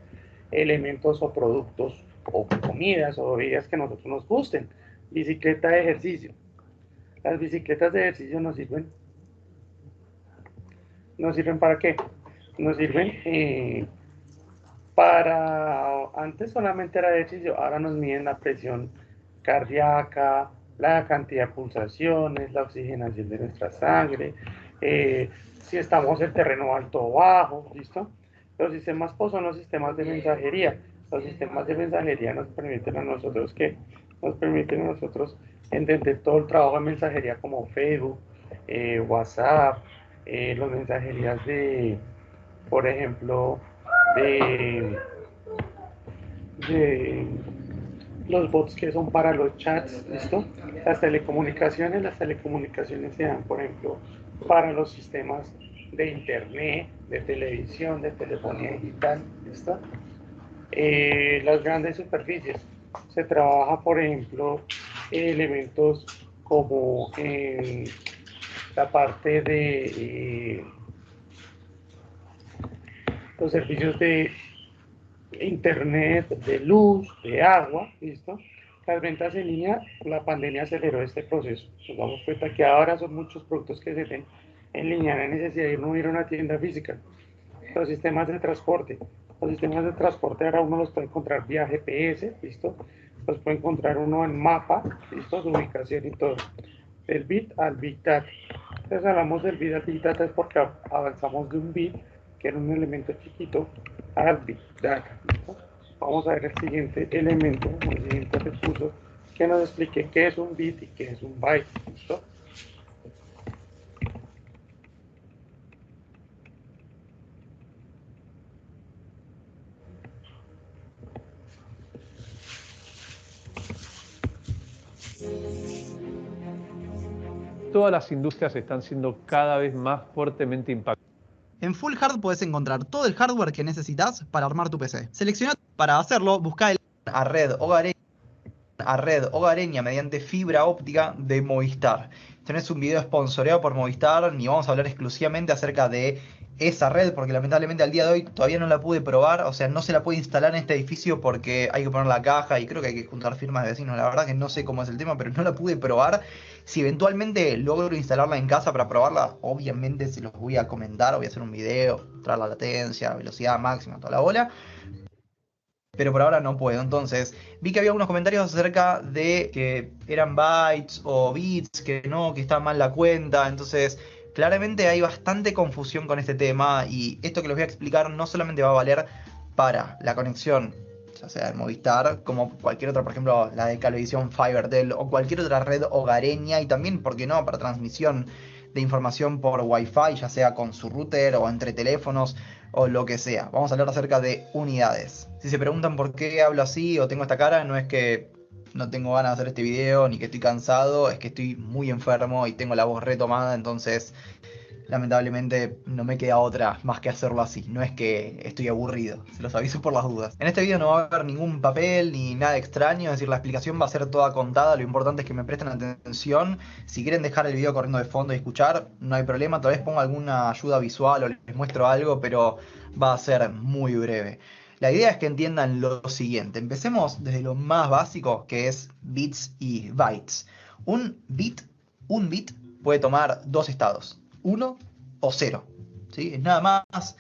elementos o productos o comidas o bebidas que a nosotros nos gusten. Bicicleta de ejercicio. Las bicicletas de ejercicio nos sirven ¿para qué? Nos sirven antes solamente era ejercicio, ahora nos miden la presión cardíaca, la cantidad de pulsaciones, la oxigenación de nuestra sangre, si estamos en terreno alto o bajo, ¿listo? Los sistemas POS son los sistemas de mensajería. Los sistemas de mensajería nos permiten a nosotros entender todo el trabajo de mensajería como Facebook, WhatsApp, las mensajerías de, por ejemplo, de los bots que son para los chats, ¿listo? Las telecomunicaciones se dan, por ejemplo, para los sistemas de internet, de televisión, de telefonía digital, ¿listo? Las grandes superficies. Se trabaja, por ejemplo, elementos como la parte de los servicios de internet, de luz, de agua, ¿listo? Las ventas en línea, la pandemia aceleró este proceso. Nos damos cuenta que ahora son muchos productos que se ven en línea, la necesidad de no ir a una tienda física. Los sistemas de transporte. Los sistemas de transporte ahora uno los puede encontrar vía GPS, ¿listo? Los puede encontrar uno en mapa, ¿listo? Su ubicación y todo. Del bit al big data. Entonces hablamos del bit al big data es porque avanzamos de un bit, que era un elemento chiquito, al big data, ¿listo? Vamos a ver el siguiente elemento, el siguiente recurso, que nos explique qué es un bit y qué es un byte, ¿listo? Todas las industrias están siendo cada vez más fuertemente impactadas. En Full Hard puedes encontrar todo el hardware que necesitas para armar tu PC. Selecciona para hacerlo, busca a red hogareña mediante fibra óptica de Movistar. Tenés un video sponsoreado por Movistar, ni vamos a hablar exclusivamente acerca de esa red, porque lamentablemente al día de hoy todavía no la pude probar, o sea, no se la puede instalar en este edificio porque hay que poner la caja y creo que hay que juntar firmas de vecinos. La verdad que no sé cómo es el tema, pero no la pude probar. Si eventualmente logro instalarla en casa para probarla, obviamente se los voy a comentar, voy a hacer un video, mostrar la latencia, la velocidad máxima, toda la bola. Pero por ahora no puedo. Entonces, vi que había algunos comentarios acerca de que eran bytes o bits, que no, que está mal la cuenta. Entonces, Claramente hay bastante confusión con este tema y esto que les voy a explicar no solamente va a valer para la conexión, ya sea de Movistar, como cualquier otra, por ejemplo, la de Cablevisión, Fibertel o cualquier otra red hogareña, y también, ¿por qué no?, para transmisión de información por Wi-Fi, ya sea con su router o entre teléfonos o lo que sea. Vamos a hablar acerca de unidades. Si se preguntan por qué hablo así o tengo esta cara, no es que no tengo ganas de hacer este video ni que estoy cansado, es que estoy muy enfermo y tengo la voz retomada, entonces lamentablemente no me queda otra más que hacerlo así. No es que estoy aburrido, se los aviso por las dudas. En este video no va a haber ningún papel ni nada extraño, es decir, la explicación va a ser toda contada. Lo importante es que me presten atención. Si quieren dejar el video corriendo de fondo y escuchar, no hay problema. Tal vez ponga alguna ayuda visual o les muestro algo, pero va a ser muy breve. La idea es que entiendan lo siguiente. Empecemos desde lo más básico, que es bits y bytes. Un bit puede tomar dos estados: 1 o 0, ¿sí? Es nada más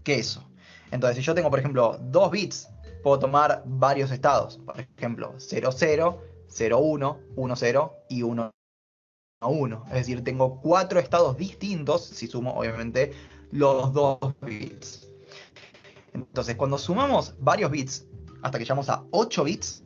que eso. Entonces, si yo tengo, por ejemplo, 2 bits, puedo tomar varios estados. Por ejemplo, 0, 0, 0, 1, 1, 0 y 1, 1. Es decir, tengo 4 estados distintos, si sumo, obviamente, los 2 bits. Entonces, cuando sumamos varios bits, hasta que llegamos a 8 bits,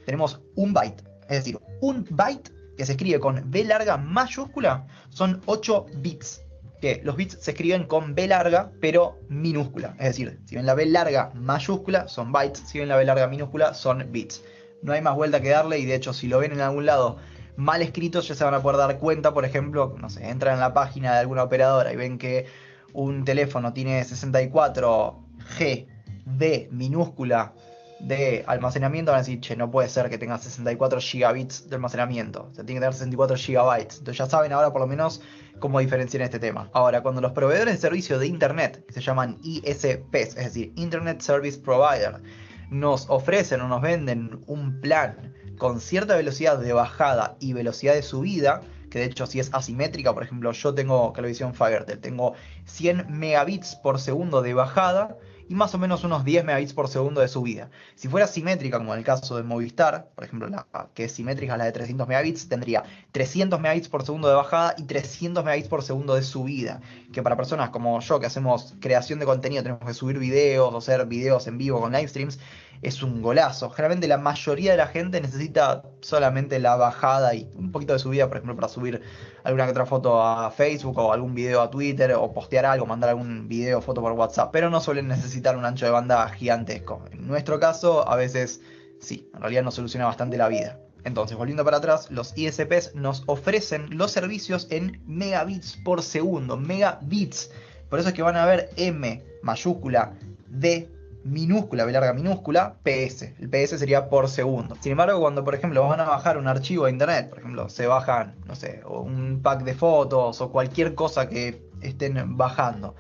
tenemos un byte. Es decir, un byte que se escribe con B larga mayúscula son 8 bits. Que los bits se escriben con B larga, pero minúscula. Es decir, si ven la B larga mayúscula son bytes, si ven la B larga minúscula son bits. No hay más vuelta que darle, y de hecho si lo ven en algún lado mal escrito ya se van a poder dar cuenta. Por ejemplo, no sé, entran en la página de alguna operadora y ven que un teléfono tiene 64G de minúscula de almacenamiento, van a decir, che, no puede ser que tenga 64 gigabits de almacenamiento, o sea, tiene que tener 64 gigabytes. Entonces ya saben ahora por lo menos cómo diferenciar este tema. Ahora, cuando los proveedores de servicio de internet, que se llaman ISPs, es decir, Internet Service Provider, nos ofrecen o nos venden un plan con cierta velocidad de bajada y velocidad de subida, que de hecho si es asimétrica, por ejemplo, yo tengo Cablevisión Fibertel, tengo 100 megabits por segundo de bajada y más o menos unos 10 megabits por segundo de subida. Si fuera simétrica, como en el caso de Movistar, por ejemplo, la que es simétrica, la de 300 megabits, tendría 300 megabits por segundo de bajada y 300 megabits por segundo de subida. Que para personas como yo, que hacemos creación de contenido, tenemos que subir videos o hacer videos en vivo con live streams, es un golazo. Generalmente la mayoría de la gente necesita solamente la bajada y un poquito de subida, por ejemplo, para subir alguna que otra foto a Facebook o algún video a Twitter o postear algo, mandar algún video o foto por WhatsApp, pero no suelen necesitar un ancho de banda gigantesco. En nuestro caso, a veces sí, en realidad nos soluciona bastante la vida. Entonces, volviendo para atrás, los ISPs nos ofrecen los servicios en megabits por segundo, megabits. Por eso es que van a ver M mayúscula, D minúscula, B larga minúscula, PS. El PS sería por segundo. Sin embargo, cuando por ejemplo van a bajar un archivo de internet, por ejemplo, se bajan, no sé, un pack de fotos o cualquier cosa que estén bajando.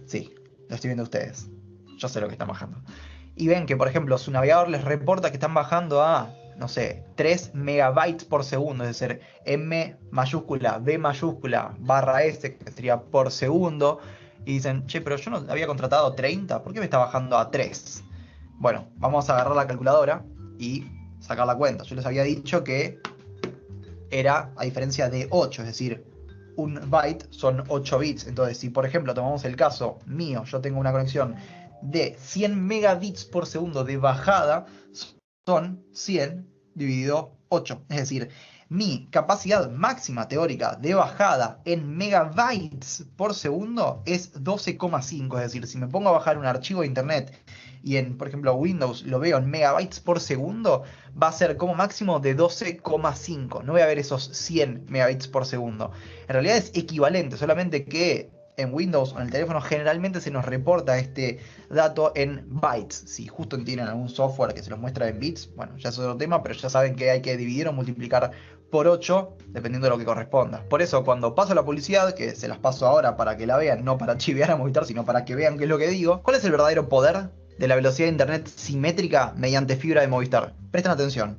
Sí, lo estoy viendo ustedes. Yo sé lo que están bajando. Y ven que, por ejemplo, su navegador les reporta que están bajando a, no sé, 3 megabytes por segundo, es decir, M mayúscula, B mayúscula, barra S, que sería por segundo. Y dicen, che, pero yo no había contratado 30, ¿por qué me está bajando a 3? Bueno, vamos a agarrar la calculadora y sacar la cuenta. Yo les había dicho que era a diferencia de 8, es decir, un byte son 8 bits. Entonces, si por ejemplo tomamos el caso mío, yo tengo una conexión de 100 megabits por segundo de bajada, son 100 dividido 8. Es decir, mi capacidad máxima teórica de bajada en megabytes por segundo es 12,5. Es decir, si me pongo a bajar un archivo de internet y en, por ejemplo, Windows lo veo en megabytes por segundo, va a ser como máximo de 12,5. No voy a ver esos 100 megabits por segundo. En realidad es equivalente, solamente que en Windows o en el teléfono generalmente se nos reporta este dato en bytes. Si justo tienen algún software que se los muestra en bits, bueno, ya es otro tema, pero ya saben que hay que dividir o multiplicar por 8 dependiendo de lo que corresponda. Por eso cuando paso la publicidad, que se las paso ahora para que la vean, no para chivear a Movistar, sino para que vean qué es lo que digo, ¿cuál es el verdadero poder de la velocidad de internet simétrica mediante fibra de Movistar? Presten atención.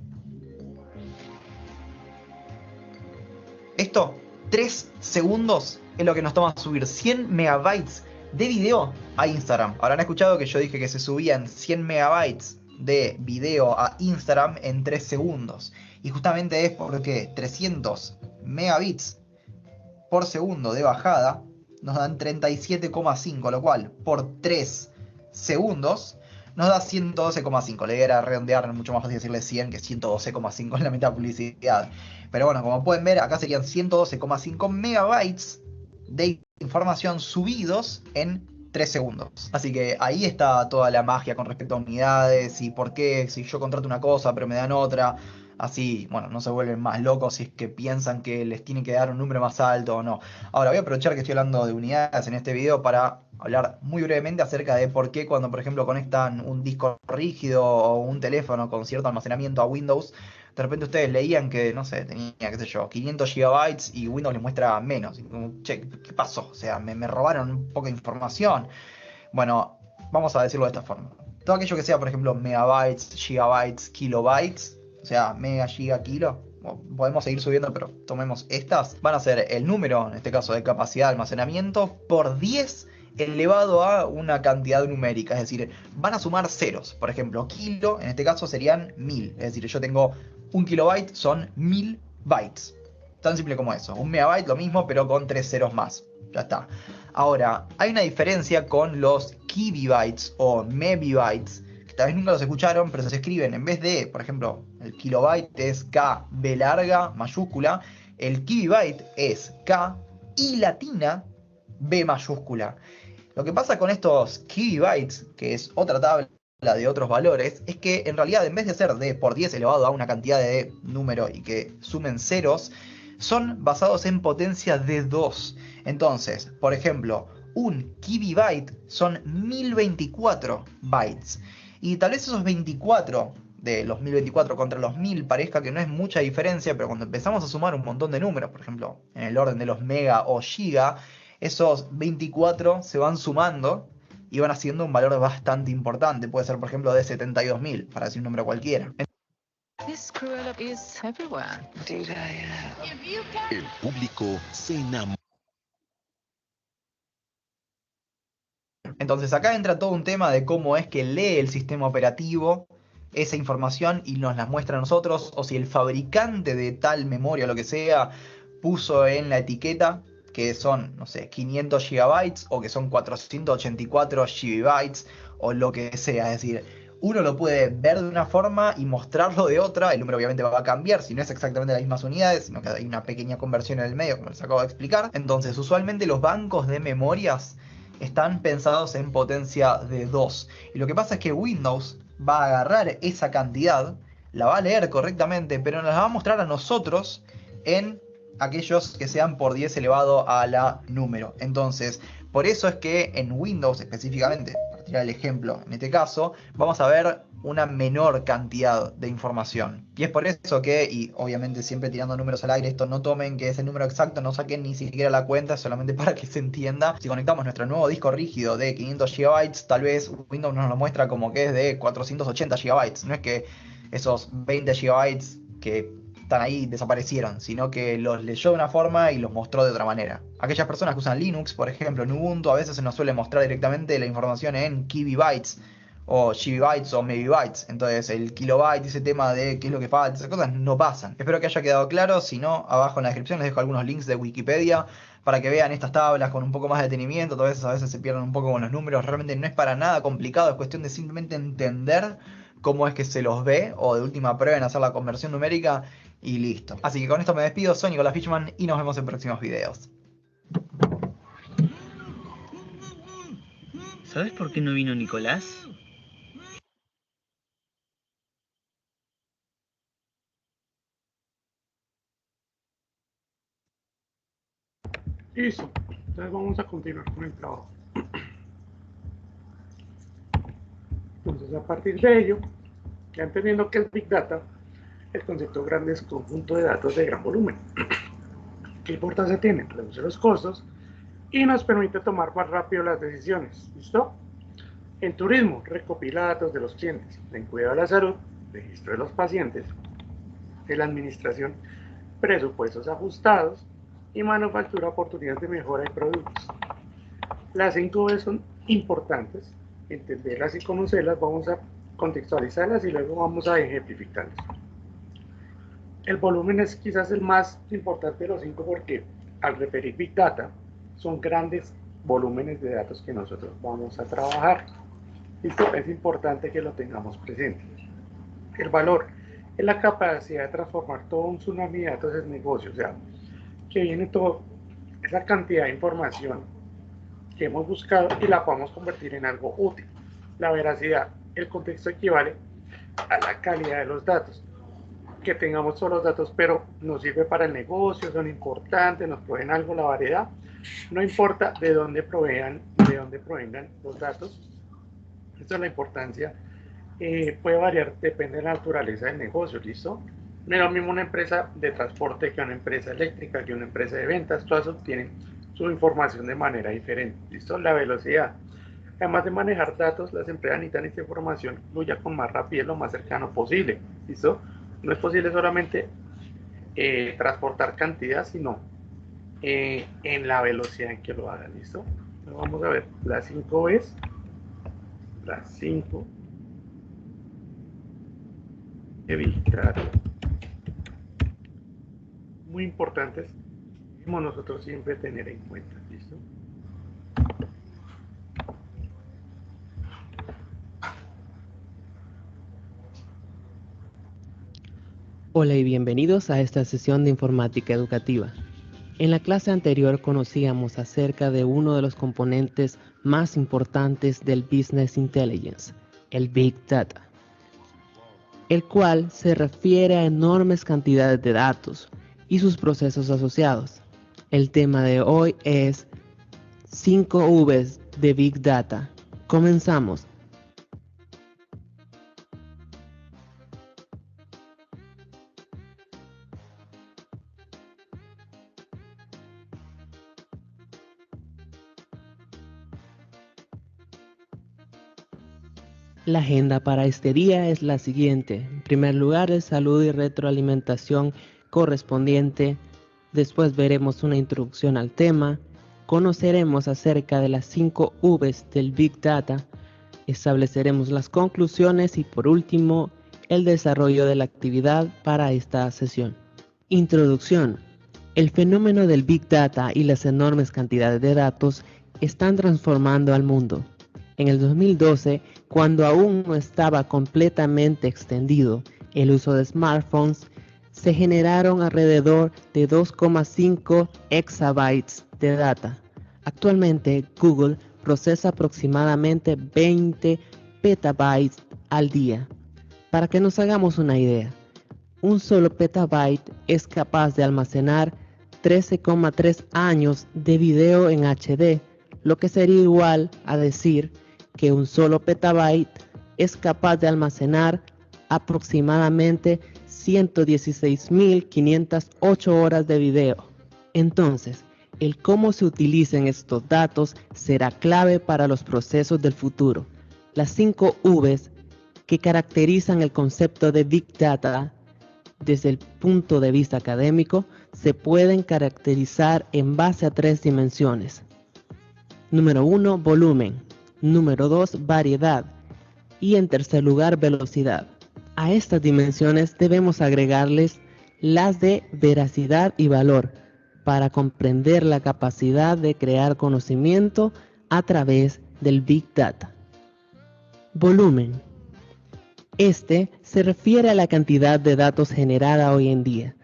Esto, 3 segundos es lo que nos toma subir 100 megabytes de video a Instagram. Habrán escuchado que yo dije que se subían 100 megabytes de video a Instagram en 3 segundos. Y justamente es porque 300 megabits por segundo de bajada nos dan 37,5, lo cual por 3 segundos nos da 112,5. La idea era redondear, mucho más fácil decirle 100 que 112,5 en la mitad de publicidad. Pero bueno, como pueden ver, acá serían 112,5 megabytes de información subidos en 3 segundos. Así que ahí está toda la magia con respecto a unidades y por qué si yo contrato una cosa pero me dan otra. Así, bueno, no se vuelven más locos si es que piensan que les tiene que dar un número más alto o no. Ahora voy a aprovechar que estoy hablando de unidades en este video para hablar muy brevemente acerca de por qué cuando, por ejemplo, conectan un disco rígido o un teléfono con cierto almacenamiento a Windows, de repente ustedes leían que, no sé, tenía, qué sé yo, 500 GB y Windows les muestra menos. Y como, che, ¿qué pasó? O sea, me robaron un poco de información. Bueno, vamos a decirlo de esta forma. Todo aquello que sea, por ejemplo, megabytes, gigabytes, kilobytes, o sea, mega, giga, kilo, podemos seguir subiendo, pero tomemos estas, van a ser el número, en este caso de capacidad de almacenamiento, por 10 elevado a una cantidad numérica, es decir, van a sumar ceros. Por ejemplo, kilo, en este caso serían 1000, es decir, yo tengo 1 kilobyte, son 1000 bytes. Tan simple como eso. Un megabyte lo mismo, pero con 3 ceros más. Ya está. Ahora, hay una diferencia con los kibibytes o mebibytes, que tal vez nunca los escucharon, pero se escriben, en vez de, por ejemplo, el kilobyte es K, B larga, mayúscula, el kibibyte es K, I latina, B mayúscula. Lo que pasa con estos kibibytes, que es otra tabla de otros valores, es que en realidad en vez de ser de por 10 elevado a una cantidad de número y que sumen ceros, son basados en potencia de 2. Entonces, por ejemplo, un kibibyte son 1024 bytes. Y tal vez esos 24 de los 1024 contra los 1000 parezca que no es mucha diferencia, pero cuando empezamos a sumar un montón de números, por ejemplo, en el orden de los mega o giga, esos 24 se van sumando y van haciendo un valor bastante importante. Puede ser, por ejemplo, de 72.000, para decir un número cualquiera. This screw up is everywhere. El público se enamora. Entonces acá entra todo un tema de cómo es que lee el sistema operativo esa información y nos la muestra a nosotros, o si el fabricante de tal memoria o lo que sea puso en la etiqueta que son, no sé, 500 gigabytes o que son 484 gigabytes o lo que sea. Es decir, uno lo puede ver de una forma y mostrarlo de otra. El número obviamente va a cambiar si no es exactamente las mismas unidades, sino que hay una pequeña conversión en el medio, como les acabo de explicar. Entonces, usualmente los bancos de memorias están pensados en potencia de 2. Y lo que pasa es que Windows va a agarrar esa cantidad, la va a leer correctamente, pero nos la va a mostrar a nosotros en aquellos que sean por 10 elevado a la número. Entonces, por eso es que en Windows específicamente, para tirar el ejemplo en este caso, vamos a ver una menor cantidad de información. Y es por eso que, y obviamente siempre tirando números al aire, esto no tomen que es el número exacto, no saquen ni siquiera la cuenta, solamente para que se entienda. Si conectamos nuestro nuevo disco rígido de 500 GB, tal vez Windows nos lo muestra como que es de 480 GB. No es que esos 20 GB que están ahí desaparecieron, sino que los leyó de una forma y los mostró de otra manera. Aquellas personas que usan Linux, por ejemplo, en Ubuntu, a veces se nos suele mostrar directamente la información en kibibytes, o gigabytes o megabytes. Entonces el kilobyte, ese tema de qué es lo que falta, esas cosas no pasan. Espero que haya quedado claro. Si no, abajo en la descripción les dejo algunos links de Wikipedia para que vean estas tablas con un poco más de detenimiento. A veces se pierden un poco con los números. Realmente no es para nada complicado, es cuestión de simplemente entender cómo es que se los ve, o de última prueben hacer la conversión numérica y listo. Así que con esto me despido, soy Nicolás Fishman y nos vemos en próximos videos. ¿Sabes por qué no vino Nicolás? Listo, entonces vamos a continuar con el trabajo. Entonces, a partir de ello, ya entendiendo qué es Big Data, el concepto grande es conjunto de datos de gran volumen. ¿Qué importancia tiene? Reduce los costos y nos permite tomar más rápido las decisiones. ¿Listo? En turismo, recopila datos de los clientes. En cuidado de la salud, registro de los pacientes. En la administración, presupuestos ajustados. Y manufactura, oportunidades de mejora de productos. Las 5 V son importantes. Entenderlas y conocerlas, vamos a contextualizarlas y luego vamos a ejemplificarlas. El volumen es quizás el más importante de los 5 porque al referir Big Data, son grandes volúmenes de datos que nosotros vamos a trabajar. Esto es importante que lo tengamos presente. El valor es la capacidad de transformar todo un tsunami de datos en negocio, o sea, que viene toda esa cantidad de información que hemos buscado y la podemos convertir en algo útil. La veracidad, el contexto equivale a la calidad de los datos. Que tengamos todos los datos, pero nos sirve para el negocio, son importantes, nos proveen algo, la variedad. No importa de dónde provengan los datos. Esta es la importancia. Puede variar, depende de la naturaleza del negocio, ¿listo? No es lo mismo una empresa de transporte que una empresa eléctrica, que una empresa de ventas, todas obtienen su información de manera diferente, ¿listo? La velocidad. Además de manejar datos, las empresas necesitan esta información fluya con más rapidez lo más cercano posible, ¿listo? No es posible solamente transportar cantidad, sino en la velocidad en que lo hagan, ¿listo? Entonces vamos a ver las 5 Bs, las 5 de Big Data. Muy importantes, debemos nosotros siempre tener en cuenta, ¿listo? Hola y bienvenidos a esta sesión de informática educativa. En la clase anterior conocíamos acerca de uno de los componentes más importantes del Business Intelligence, el Big Data, el cual se refiere a enormes cantidades de datos y sus procesos asociados. El tema de hoy es 5 Vs de Big Data. Comenzamos. La agenda para este día es la siguiente. En primer lugar, el saludo y retroalimentación correspondiente. Después veremos una introducción al tema. Conoceremos acerca de las 5 Vs del Big Data. Estableceremos las conclusiones y por último, el desarrollo de la actividad para esta sesión. Introducción. El fenómeno del Big Data y las enormes cantidades de datos están transformando al mundo. En el 2012, cuando aún no estaba completamente extendido el uso de smartphones, se generaron alrededor de 2,5 exabytes de data. Actualmente, Google procesa aproximadamente 20 petabytes al día. Para que nos hagamos una idea, un solo petabyte es capaz de almacenar 13,3 años de video en HD, lo que sería igual a decir que un solo petabyte es capaz de almacenar aproximadamente 116.508 horas de video. Entonces, el cómo se utilicen estos datos será clave para los procesos del futuro. Las 5 Vs que caracterizan el concepto de Big Data desde el punto de vista académico se pueden caracterizar en base a 3 dimensiones. Número 1, volumen. Número 2, variedad. Y en tercer lugar, velocidad. A estas dimensiones debemos agregarles las de veracidad y valor para comprender la capacidad de crear conocimiento a través del Big Data. Volumen. Este se refiere a la cantidad de datos generada hoy en día,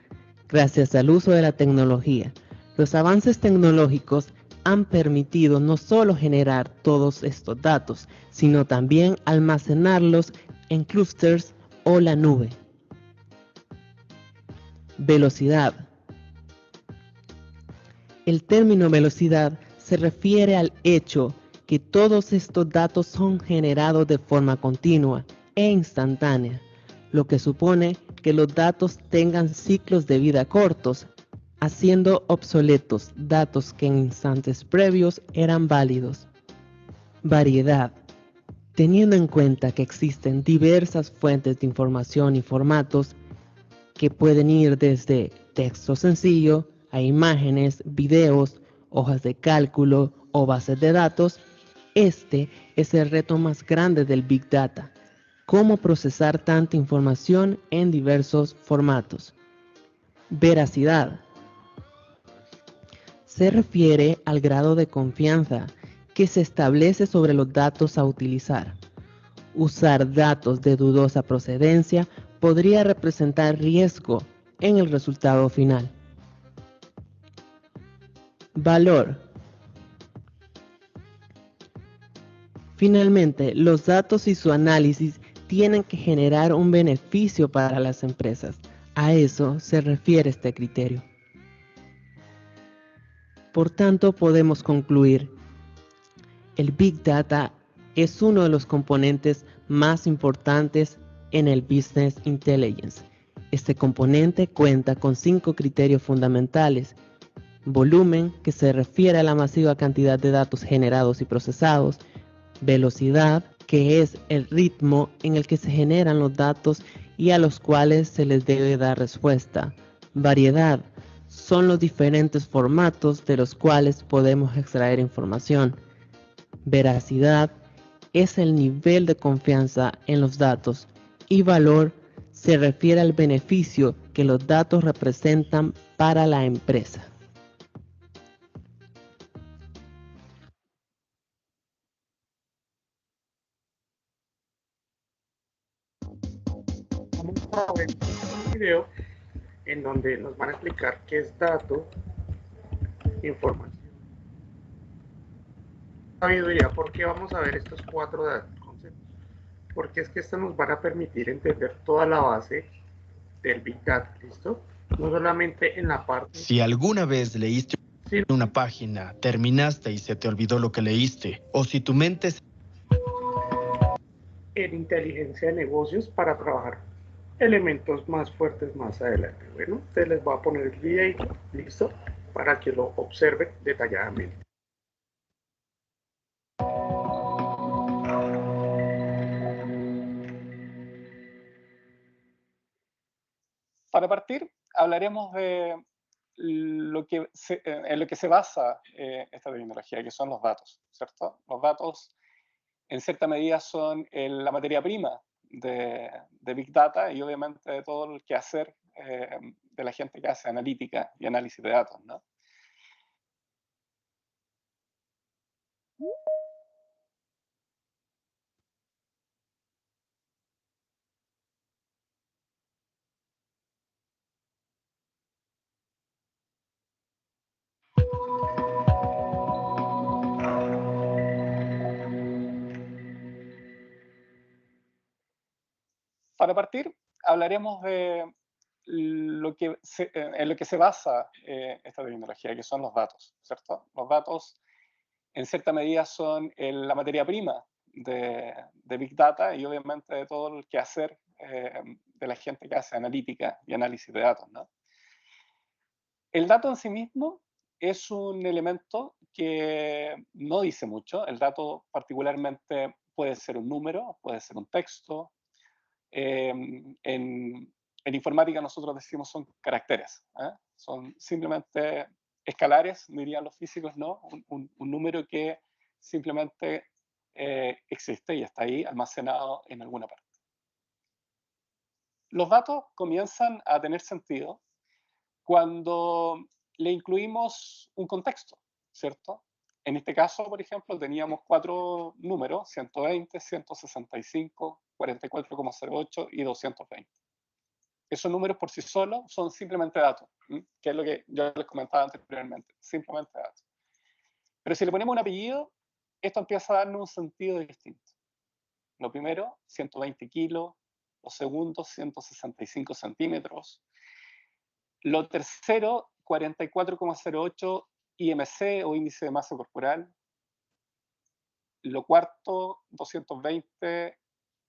gracias al uso de la tecnología. Los avances tecnológicos han permitido no solo generar todos estos datos, sino también almacenarlos en clústeres o la nube. Velocidad. El término velocidad se refiere al hecho que todos estos datos son generados de forma continua e instantánea, lo que supone que los datos tengan ciclos de vida cortos, haciendo obsoletos datos que en instantes previos eran válidos. Variedad. Teniendo en cuenta que existen diversas fuentes de información y formatos que pueden ir desde texto sencillo a imágenes, videos, hojas de cálculo o bases de datos, este es el reto más grande del Big Data. Cómo procesar tanta información en diversos formatos. Veracidad. se refiere al grado de confianza que se establece sobre los datos a utilizar. Usar datos de dudosa procedencia podría representar riesgo en el resultado final. Valor. Finalmente, los datos y su análisis tienen que generar un beneficio para las empresas. A eso se refiere este criterio. Por tanto, podemos concluir: el Big Data es uno de los componentes más importantes en el Business Intelligence. Este componente cuenta con 5 criterios fundamentales: volumen, que se refiere a la masiva cantidad de datos generados y procesados; velocidad, que es el ritmo en el que se generan los datos y a los cuales se les debe dar respuesta; variedad, son los diferentes formatos de los cuales podemos extraer información; veracidad, es el nivel de confianza en los datos; y valor, se refiere al beneficio que los datos representan para la empresa. Vamos a ver un video en donde nos van a explicar qué es dato, información, sabiduría. ¿Por qué vamos a ver estos 4 conceptos? Porque es que estos nos van a permitir entender toda la base del Big Data, ¿listo? No solamente en la parte... Si alguna vez leíste una página, terminaste y se te olvidó lo que leíste, o si tu mente... En inteligencia de negocios para trabajar elementos más fuertes más adelante. Bueno, te les voy a poner el video, listo, para que lo observen detalladamente. Para partir, hablaremos de en lo que se basa esta tecnología, que son los datos, ¿cierto? Los datos, en cierta medida, son la materia prima de Big Data y obviamente de todo el quehacer de la gente que hace analítica y análisis de datos, ¿no? Para partir, hablaremos de en lo que se basa esta tecnología, que son los datos, ¿cierto? Los datos, en cierta medida, son la materia prima de Big Data y obviamente de todo el quehacer de la gente que hace analítica y análisis de datos, ¿no? El dato en sí mismo es un elemento que no dice mucho. El dato particularmente puede ser un número, puede ser un texto. En informática nosotros decimos son caracteres, ¿eh? Son simplemente escalares, dirían los físicos, ¿no? Un número que simplemente existe y está ahí almacenado en alguna parte. Los datos comienzan a tener sentido cuando le incluimos un contexto, ¿cierto? En este caso, por ejemplo, teníamos 4 números: 120, 165, 44,08 y 220. Esos números por sí solos son simplemente datos, que es lo que yo les comentaba anteriormente, simplemente datos. Pero si le ponemos un apellido, esto empieza a darnos un sentido distinto. Lo primero, 120 kilos; lo segundo, 165 centímetros; lo tercero, 44,08 IMC o índice de masa corporal; lo cuarto, 220,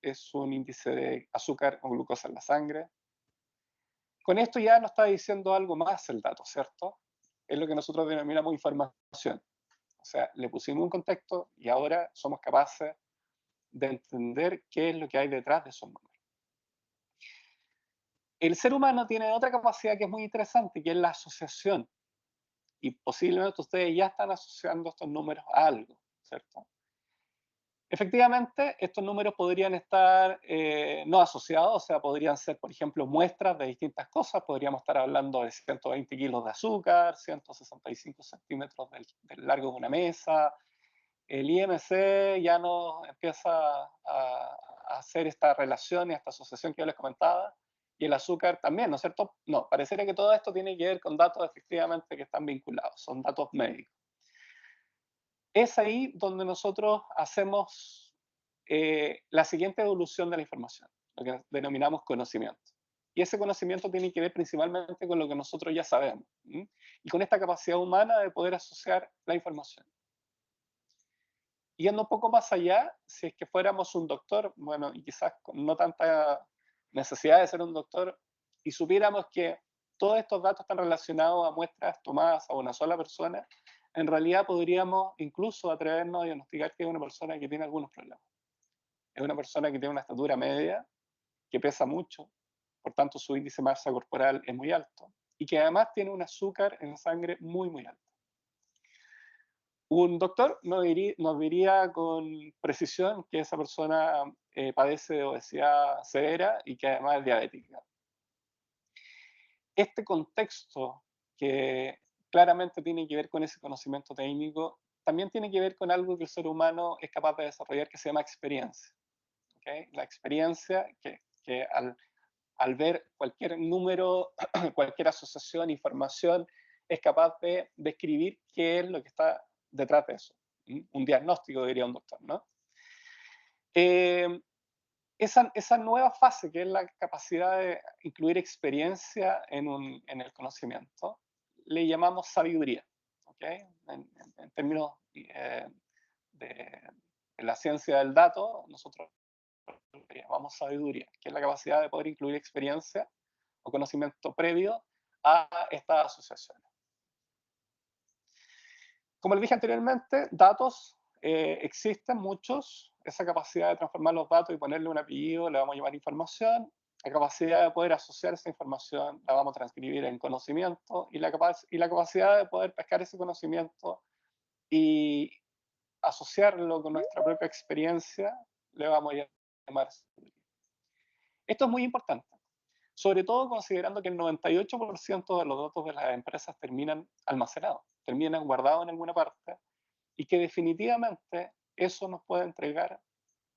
es un índice de azúcar o glucosa en la sangre. Con esto ya nos está diciendo algo más el dato, ¿cierto? Es lo que nosotros denominamos información. O sea, le pusimos un contexto y ahora somos capaces de entender qué es lo que hay detrás de esos números. El ser humano tiene otra capacidad que es muy interesante, que es la asociación. Y posiblemente ustedes ya están asociando estos números a algo, ¿cierto? Efectivamente, estos números podrían estar no asociados, o sea, podrían ser, por ejemplo, muestras de distintas cosas. Podríamos estar hablando de 120 kilos de azúcar, 165 centímetros del largo de una mesa. El IMC ya nos empieza a hacer esta relación y esta asociación que yo les comentaba, y el azúcar también, ¿no es cierto? No, parecería que todo esto tiene que ver con datos efectivamente que están vinculados, son datos médicos. Es ahí donde nosotros hacemos la siguiente evolución de la información, lo que denominamos conocimiento. Y ese conocimiento tiene que ver principalmente con lo que nosotros ya sabemos, y con esta capacidad humana de poder asociar la información. Yendo un poco más allá, si es que fuéramos un doctor, bueno, y quizás con no tanta necesidad de ser un doctor, y supiéramos que todos estos datos están relacionados a muestras tomadas a una sola persona, en realidad podríamos incluso atrevernos a diagnosticar que es una persona que tiene algunos problemas. Es una persona que tiene una estatura media, que pesa mucho, por tanto su índice de masa corporal es muy alto, y que además tiene un azúcar en la sangre muy, muy alto. Un doctor nos diría con precisión que esa persona padece de obesidad severa y que además es diabética. Este contexto, que claramente tiene que ver con ese conocimiento técnico, también tiene que ver con algo que el ser humano es capaz de desarrollar, que se llama experiencia. ¿Okay? La experiencia que al ver cualquier número, cualquier asociación, información, es capaz de describir qué es lo que está detrás de eso. Un diagnóstico, diría un doctor, ¿no? Esa nueva fase, que es la capacidad de incluir experiencia en el conocimiento, le llamamos sabiduría. ¿Okay? En términos de la ciencia del dato, nosotros le llamamos sabiduría, que es la capacidad de poder incluir experiencia o conocimiento previo a estas asociaciones. Como les dije anteriormente, datos existen muchos. Esa capacidad de transformar los datos y ponerle un apellido le vamos a llamar información. La capacidad de poder asociar esa información la vamos a transcribir en conocimiento. Y la capacidad de poder pescar ese conocimiento y asociarlo con nuestra propia experiencia le vamos a llamar sabiduría. Esto es muy importante, sobre todo considerando que el 98% de los datos de las empresas terminan almacenados, terminan guardados en alguna parte, y que definitivamente eso nos puede entregar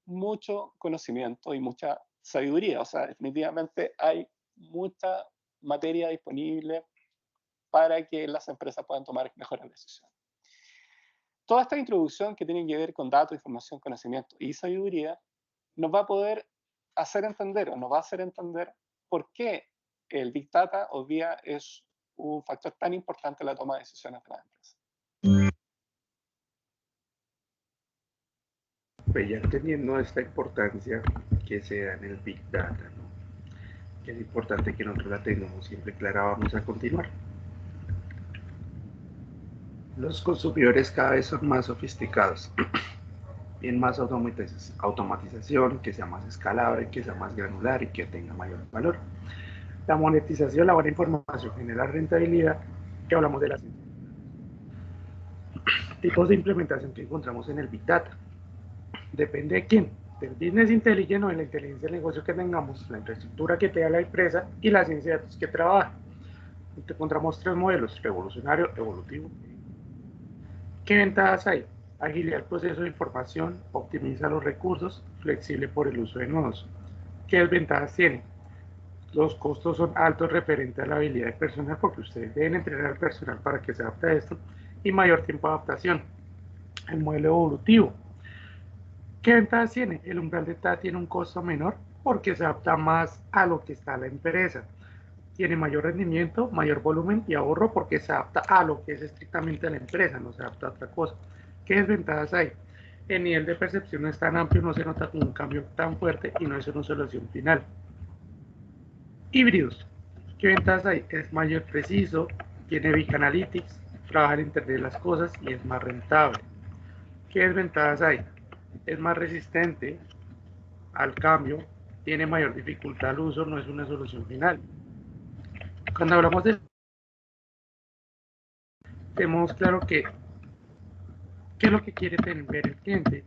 mucho conocimiento y mucha sabiduría. O sea, definitivamente hay mucha materia disponible para que las empresas puedan tomar mejores decisiones. Toda esta introducción que tiene que ver con datos, información, conocimiento y sabiduría nos va a poder hacer entender, o nos va a hacer entender por qué el Big Data hoy día es un factor tan importante en la toma de decisiones de las empresas. Pues ya entendiendo esta importancia que se da en el Big Data, ¿no? Que es importante que nosotros la tengamos siempre clara, vamos a continuar. Los consumidores cada vez son más sofisticados, bien más automatización, que sea más escalable, que sea más granular y que tenga mayor valor. La monetización, la buena información genera rentabilidad, que hablamos de las tipos de implementación que encontramos en el Big Data. Depende de quién, del business intelligence o de la inteligencia del negocio que tengamos, la infraestructura que tenga la empresa y la ciencia de datos que trabaja. Encontramos tres modelos: revolucionario, evolutivo. ¿Qué ventajas hay? Agilidad del proceso de información, optimiza los recursos, flexible por el uso de nodos. ¿Qué desventajas tiene? Los costos son altos referente a la habilidad de personal, porque ustedes deben entrenar al personal para que se adapte a esto, y mayor tiempo de adaptación. El modelo evolutivo. ¿Qué ventajas tiene? El umbral de TAA tiene un costo menor porque se adapta más a lo que está la empresa. Tiene mayor rendimiento, mayor volumen y ahorro porque se adapta a lo que es estrictamente la empresa, no se adapta a otra cosa. ¿Qué desventajas hay? El nivel de percepción no es tan amplio, no se nota como un cambio tan fuerte y no es una solución final. Híbridos. ¿Qué ventajas hay? Es mayor preciso, tiene Big Analytics, trabaja en Internet de las cosas y es más rentable. ¿Qué desventajas hay? Es más resistente al cambio, tiene mayor dificultad al uso, no es una solución final. Cuando hablamos de... tenemos claro que ¿qué es lo que quiere ver el cliente?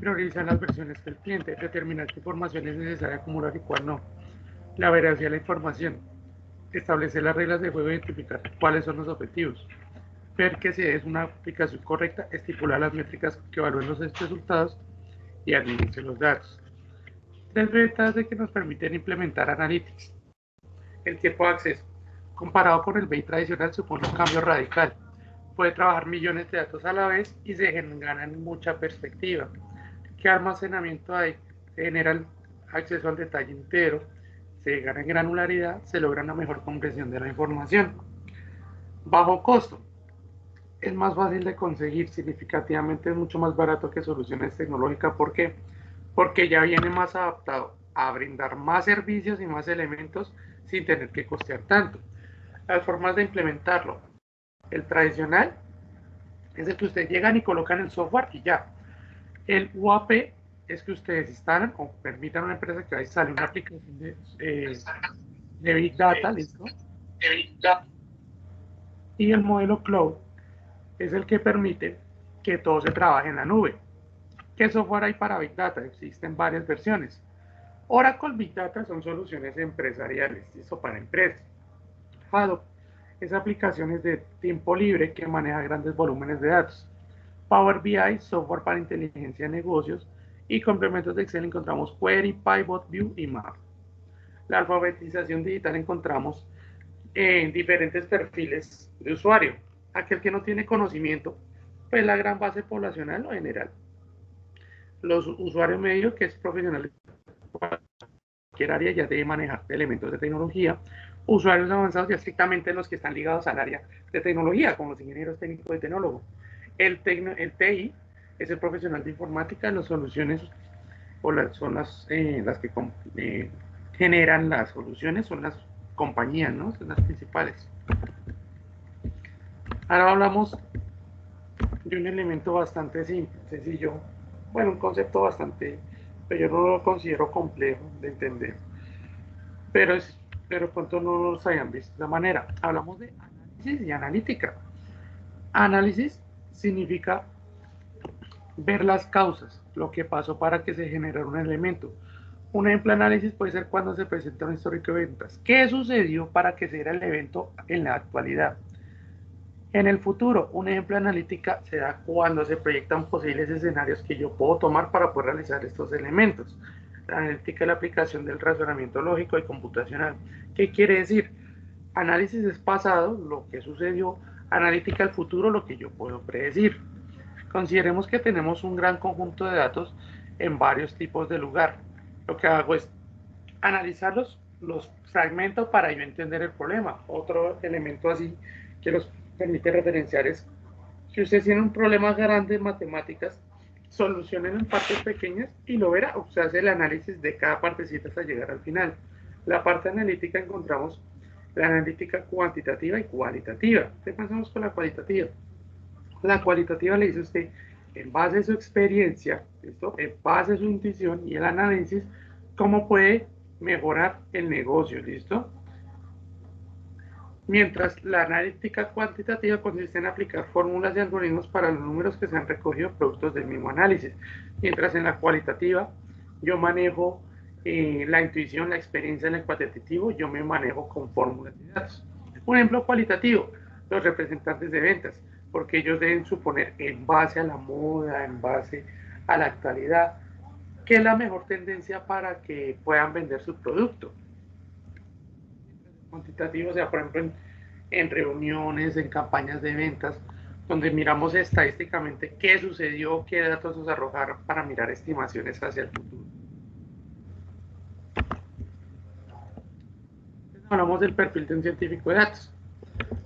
Priorizar las versiones del cliente, determinar qué información es necesaria acumular y cuál no. La veracidad de la información, establecer las reglas de juego, identificar cuáles son los objetivos, ver que si es una aplicación correcta, estipular las métricas que evalúen los resultados y administrar los datos. 3 ventajas de que nos permiten implementar Analytics. El tiempo de acceso, comparado con el BI tradicional, supone un cambio radical. Puede trabajar millones de datos a la vez y se ganan mucha perspectiva. ¿Qué almacenamiento hay? Se genera el acceso al detalle entero, se gana en granularidad, se logra una mejor comprensión de la información. Bajo costo. Es más fácil de conseguir, significativamente es mucho más barato que soluciones tecnológicas. ¿Por qué? Porque ya viene más adaptado a brindar más servicios y más elementos sin tener que costear tanto. Las formas de implementarlo. El tradicional es el que ustedes llegan y colocan el software y ya. El UAP es que ustedes instalan o permitan a una empresa que instale una aplicación de Big Data, ¿listo? Y el modelo Cloud es el que permite que todo se trabaje en la nube. ¿Qué software hay para Big Data? Existen varias versiones. Oracle Big Data son soluciones empresariales, ¿listo? Para empresas. Hadoop es aplicaciones de tiempo libre que maneja grandes volúmenes de datos. Power BI, software para inteligencia de negocios, y complementos de Excel encontramos Query, Pivot, View y Map. La alfabetización digital encontramos en diferentes perfiles de usuario. Aquel que no tiene conocimiento, pues la gran base poblacional o general. Los usuarios medios, que es profesional de cualquier área, ya debe manejar elementos de tecnología. Usuarios avanzados, ya estrictamente los que están ligados al área de tecnología, como los ingenieros técnicos y tecnólogos. El TI es el profesional de informática. Las soluciones son las que generan las soluciones, son las compañías, ¿no? Son las principales. Ahora hablamos de un elemento bastante simple, sencillo, bueno, un concepto bastante, pero yo no lo considero complejo de entender, pero pronto no los hayan visto de esta manera. Hablamos de análisis y analítica. Análisis significa ver las causas, lo que pasó para que se generara un elemento. Un ejemplo de análisis puede ser cuando se presenta un histórico de ventas. ¿Qué sucedió para que se diera el evento en la actualidad? En el futuro, un ejemplo de analítica se da cuando se proyectan posibles escenarios que yo puedo tomar para poder realizar estos elementos. La analítica es la aplicación del razonamiento lógico y computacional. ¿Qué quiere decir? Análisis es pasado, lo que sucedió. Analítica el futuro, lo que yo puedo predecir. Consideremos que tenemos un gran conjunto de datos en varios tipos de lugar. Lo que hago es analizarlos, los fragmento para yo entender el problema. Otro elemento así que los permite referenciar es, si usted tiene un problema grande en matemáticas, solucionen en partes pequeñas y lo verá. O sea, hace el análisis de cada partecita hasta llegar al final. La parte analítica encontramos la analítica cuantitativa y cualitativa. ¿Qué pasamos con la cualitativa? La cualitativa le dice a usted, en base a su experiencia, ¿listo? En base a su intuición y el análisis, cómo puede mejorar el negocio, ¿listo? Mientras la analítica cuantitativa consiste en aplicar fórmulas y algoritmos para los números que se han recogido productos del mismo análisis. Mientras en la cualitativa yo manejo la intuición, la experiencia en el cuantitativo, yo me manejo con fórmulas y datos. Un ejemplo cualitativo, los representantes de ventas, porque ellos deben suponer en base a la moda, en base a la actualidad, qué es la mejor tendencia para que puedan vender su producto. Cuantitativo, o sea, por ejemplo, en reuniones, en campañas de ventas, donde miramos estadísticamente qué sucedió, qué datos nos arrojaron para mirar estimaciones hacia el futuro. Entonces, hablamos del perfil de un científico de datos.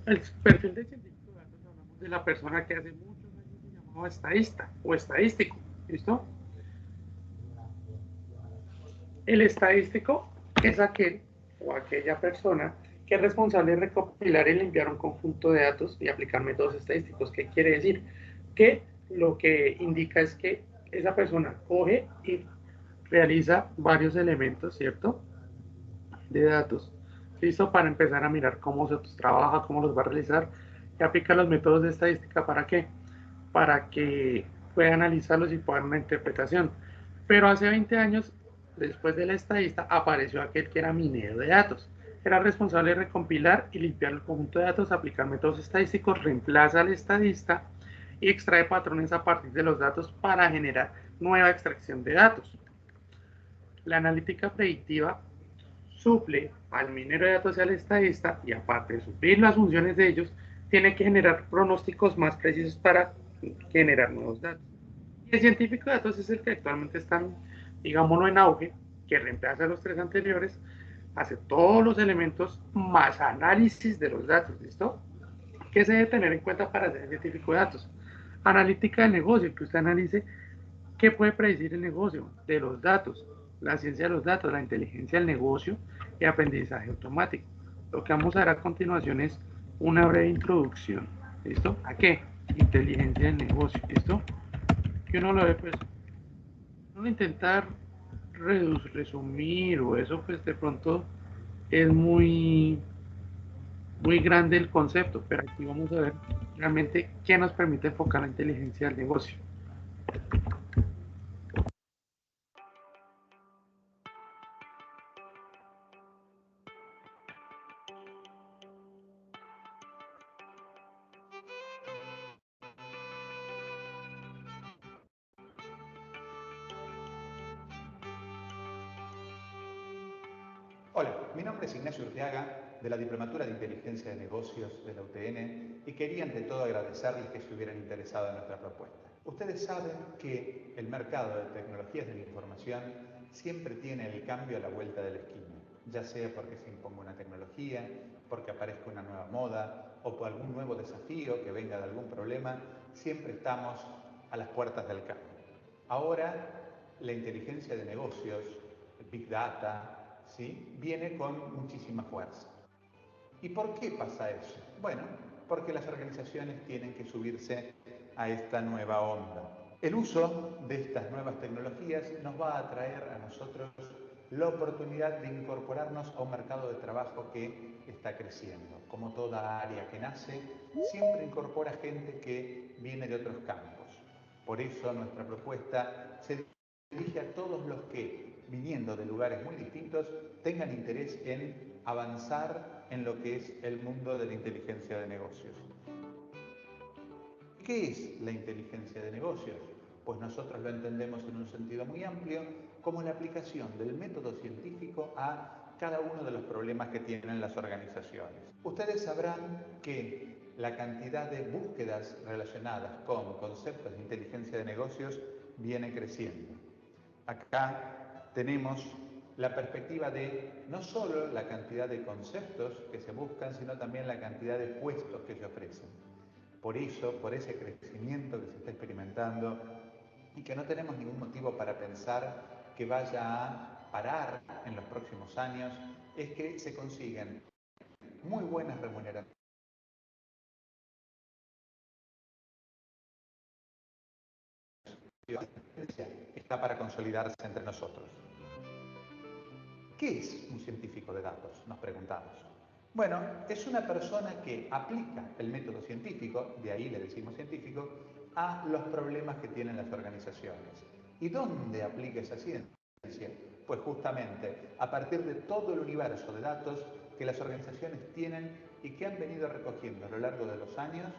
El perfil de científico de datos, hablamos de la persona que hace muchos años se llamaba estadista o estadístico, ¿listo? El estadístico es aquel o aquella persona que es responsable de recopilar y limpiar un conjunto de datos y aplicar métodos estadísticos. ¿Qué quiere decir? Que lo que indica es que esa persona coge y realiza varios elementos, ¿cierto? De datos. ¿Listo? Para empezar a mirar cómo se trabaja, cómo los va a realizar y aplicar los métodos de estadística. ¿Para qué? Para que puede analizarlos y puede dar una interpretación. Pero hace 20 años, después del estadista, apareció aquel que era minero de datos. Era responsable de recompilar y limpiar el conjunto de datos, aplicar métodos estadísticos, reemplaza al estadista y extrae patrones a partir de los datos para generar nueva extracción de datos. La analítica predictiva suple al minero de datos y al estadista, y aparte de suplir las funciones de ellos, tiene que generar pronósticos más precisos para generar nuevos datos. Y el científico de datos es el que actualmente está, digámoslo, en auge, que reemplaza a los tres anteriores, hace todos los elementos más análisis de los datos, ¿listo? ¿Qué se debe tener en cuenta para ser científico de datos? Analítica del negocio, que usted analice qué puede predecir el negocio de los datos, la ciencia de los datos, la inteligencia del negocio y aprendizaje automático. Lo que vamos a ver a continuación es una breve introducción. ¿Listo? ¿A qué? Inteligencia del negocio. ¿Listo? Que uno lo ve, pues, uno intentar resumir o eso, pues de pronto es muy grande el concepto, pero aquí vamos a ver realmente qué nos permite enfocar la inteligencia del negocio. Hola, mi nombre es Ignacio Urteaga, de la Diplomatura de Inteligencia de Negocios de la UTN, y quería ante todo agradecerles que se hubieran interesado en nuestra propuesta. Ustedes saben que el mercado de tecnologías de la información siempre tiene el cambio a la vuelta de la esquina, ya sea porque se imponga una tecnología, porque aparezca una nueva moda o por algún nuevo desafío que venga de algún problema, siempre estamos a las puertas del cambio. Ahora, la inteligencia de negocios, el Big Data, ¿sí?, viene con muchísima fuerza. ¿Y por qué pasa eso? Bueno, porque las organizaciones tienen que subirse a esta nueva onda. El uso de estas nuevas tecnologías nos va a traer a nosotros la oportunidad de incorporarnos a un mercado de trabajo que está creciendo. Como toda área que nace, siempre incorpora gente que viene de otros campos. Por eso nuestra propuesta se dirige a todos los que, viniendo de lugares muy distintos, tengan interés en avanzar en lo que es el mundo de la inteligencia de negocios. ¿Qué es la inteligencia de negocios? Pues nosotros lo entendemos en un sentido muy amplio como la aplicación del método científico a cada uno de los problemas que tienen las organizaciones. Ustedes sabrán que la cantidad de búsquedas relacionadas con conceptos de inteligencia de negocios viene creciendo. Acá tenemos la perspectiva de no solo la cantidad de conceptos que se buscan, sino también la cantidad de puestos que se ofrecen. Por eso, por ese crecimiento que se está experimentando y que no tenemos ningún motivo para pensar que vaya a parar en los próximos años, es que se consiguen muy buenas remuneraciones. Está para consolidarse entre nosotros. ¿Qué es un científico de datos?, nos preguntamos. Bueno, es una persona que aplica el método científico, de ahí le decimos científico, a los problemas que tienen las organizaciones. ¿Y dónde aplica esa ciencia? Pues justamente a partir de todo el universo de datos que las organizaciones tienen y que han venido recogiendo a lo largo de los años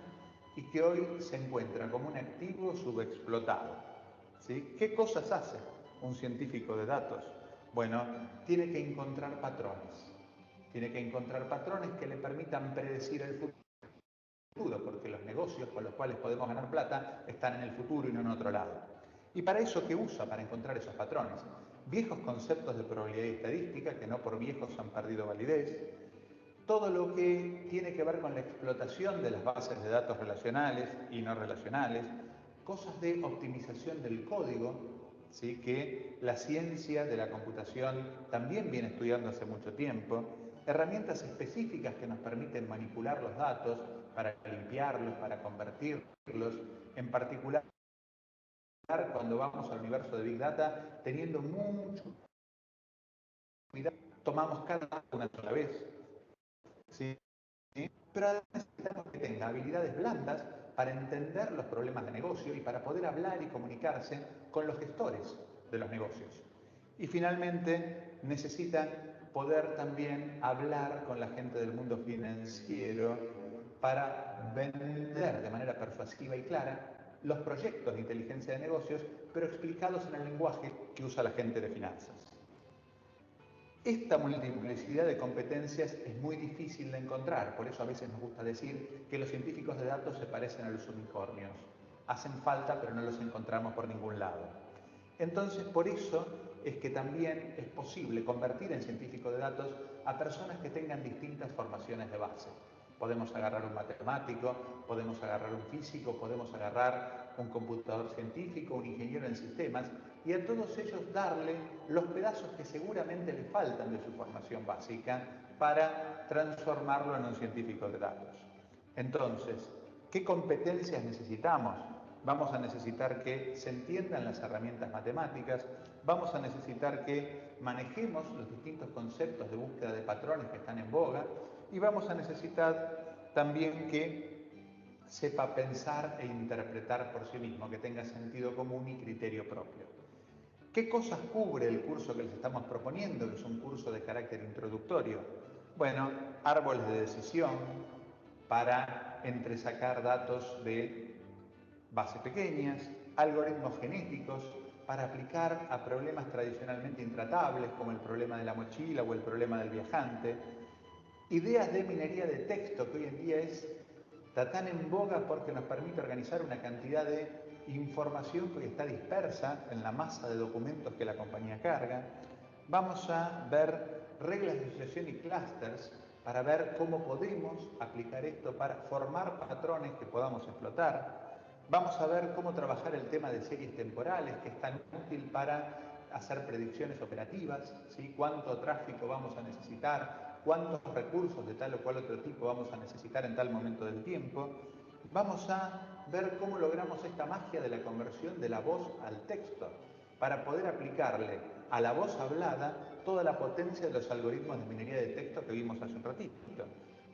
y que hoy se encuentra como un activo subexplotado. ¿Sí? ¿Qué cosas hace un científico de datos? Bueno, tiene que encontrar patrones. Tiene que encontrar patrones que le permitan predecir el futuro, porque los negocios con los cuales podemos ganar plata están en el futuro y no en otro lado. ¿Y para eso qué usa para encontrar esos patrones? Viejos conceptos de probabilidad y estadística que no por viejos han perdido validez. Todo lo que tiene que ver con la explotación de las bases de datos relacionales y no relacionales, cosas de optimización del código, ¿sí?, que la ciencia de la computación también viene estudiando hace mucho tiempo, herramientas específicas que nos permiten manipular los datos para limpiarlos, para convertirlos, en particular cuando vamos al universo de Big Data, teniendo mucho cuidado, tomamos cada una a la vez, ¿sí? Pero además necesitamos que tenga habilidades blandas para entender los problemas de negocio y para poder hablar y comunicarse con los gestores de los negocios. Y finalmente necesitan poder también hablar con la gente del mundo financiero para vender de manera persuasiva y clara los proyectos de inteligencia de negocios, pero explicados en el lenguaje que usa la gente de finanzas. Esta multiplicidad de competencias es muy difícil de encontrar, por eso a veces nos gusta decir que los científicos de datos se parecen a los unicornios. Hacen falta, pero no los encontramos por ningún lado. Entonces, por eso es que también es posible convertir en científico de datos a personas que tengan distintas formaciones de base. Podemos agarrar un matemático, podemos agarrar un físico, podemos agarrar un computador científico, un ingeniero en sistemas, y a todos ellos darle los pedazos que seguramente le faltan de su formación básica para transformarlo en un científico de datos. Entonces, ¿qué competencias necesitamos? Vamos a necesitar que se entiendan las herramientas matemáticas, vamos a necesitar que manejemos los distintos conceptos de búsqueda de patrones que están en boga y vamos a necesitar también que sepa pensar e interpretar por sí mismo, que tenga sentido común y criterio propio. ¿Qué cosas cubre el curso que les estamos proponiendo, que es un curso de carácter introductorio? Bueno, árboles de decisión para entresacar datos de bases pequeñas, algoritmos genéticos para aplicar a problemas tradicionalmente intratables como el problema de la mochila o el problema del viajante, ideas de minería de texto que hoy en día está tan en boga porque nos permite organizar una cantidad de información que hoy está dispersa en la masa de documentos que la compañía carga. Vamos a ver reglas de asociación y clústeres para ver cómo podemos aplicar esto para formar patrones que podamos explotar. Vamos a ver cómo trabajar el tema de series temporales, que es tan útil para hacer predicciones operativas, ¿sí? Cuánto tráfico vamos a necesitar, cuántos recursos de tal o cual otro tipo vamos a necesitar en tal momento del tiempo. Vamos a ver cómo logramos esta magia de la conversión de la voz al texto, para poder aplicarle a la voz hablada toda la potencia de los algoritmos de minería de texto que vimos hace un ratito.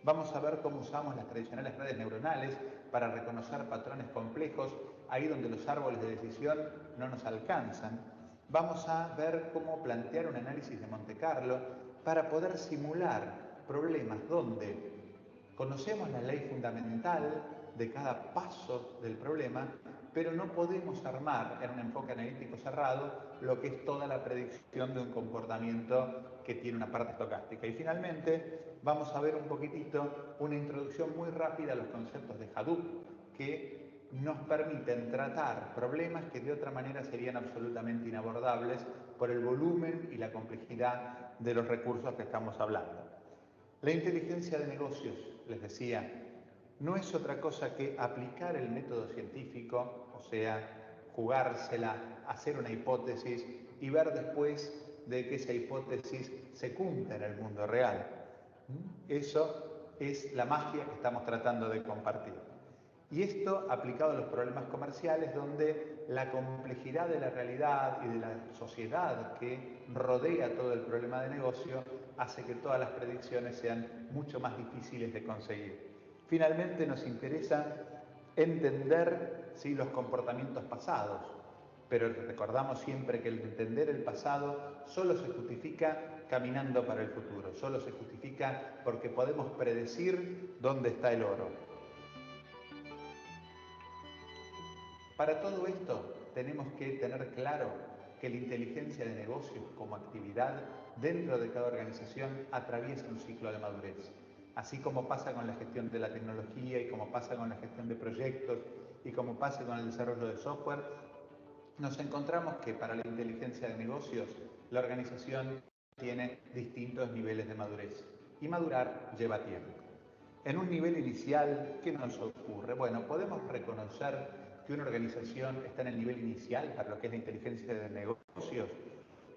Vamos a ver cómo usamos las tradicionales redes neuronales para reconocer patrones complejos, ahí donde los árboles de decisión no nos alcanzan. Vamos a ver cómo plantear un análisis de Monte Carlo para poder simular problemas donde conocemos la ley fundamental de cada paso del problema, pero no podemos armar en un enfoque analítico cerrado lo que es toda la predicción de un comportamiento que tiene una parte estocástica. Y finalmente vamos a ver un poquitito una introducción muy rápida a los conceptos de Hadoop que nos permiten tratar problemas que de otra manera serían absolutamente inabordables por el volumen y la complejidad de los recursos que estamos hablando. La inteligencia de negocios, les decía, no es otra cosa que aplicar el método científico, o sea, jugársela, hacer una hipótesis y ver después de que esa hipótesis se cumpla en el mundo real. Eso es la magia que estamos tratando de compartir. Y esto aplicado a los problemas comerciales, donde la complejidad de la realidad y de la sociedad que rodea todo el problema de negocio hace que todas las predicciones sean mucho más difíciles de conseguir. Finalmente nos interesa entender los comportamientos pasados, pero recordamos siempre que el entender el pasado solo se justifica caminando para el futuro, solo se justifica porque podemos predecir dónde está el oro. Para todo esto tenemos que tener claro que la inteligencia de negocios como actividad dentro de cada organización atraviesa un ciclo de madurez. Así como pasa con la gestión de la tecnología y como pasa con la gestión de proyectos y como pasa con el desarrollo de software, nos encontramos que para la inteligencia de negocios la organización tiene distintos niveles de madurez y madurar lleva tiempo. En un nivel inicial, ¿qué nos ocurre? Bueno, podemos reconocer que una organización está en el nivel inicial para lo que es la inteligencia de negocios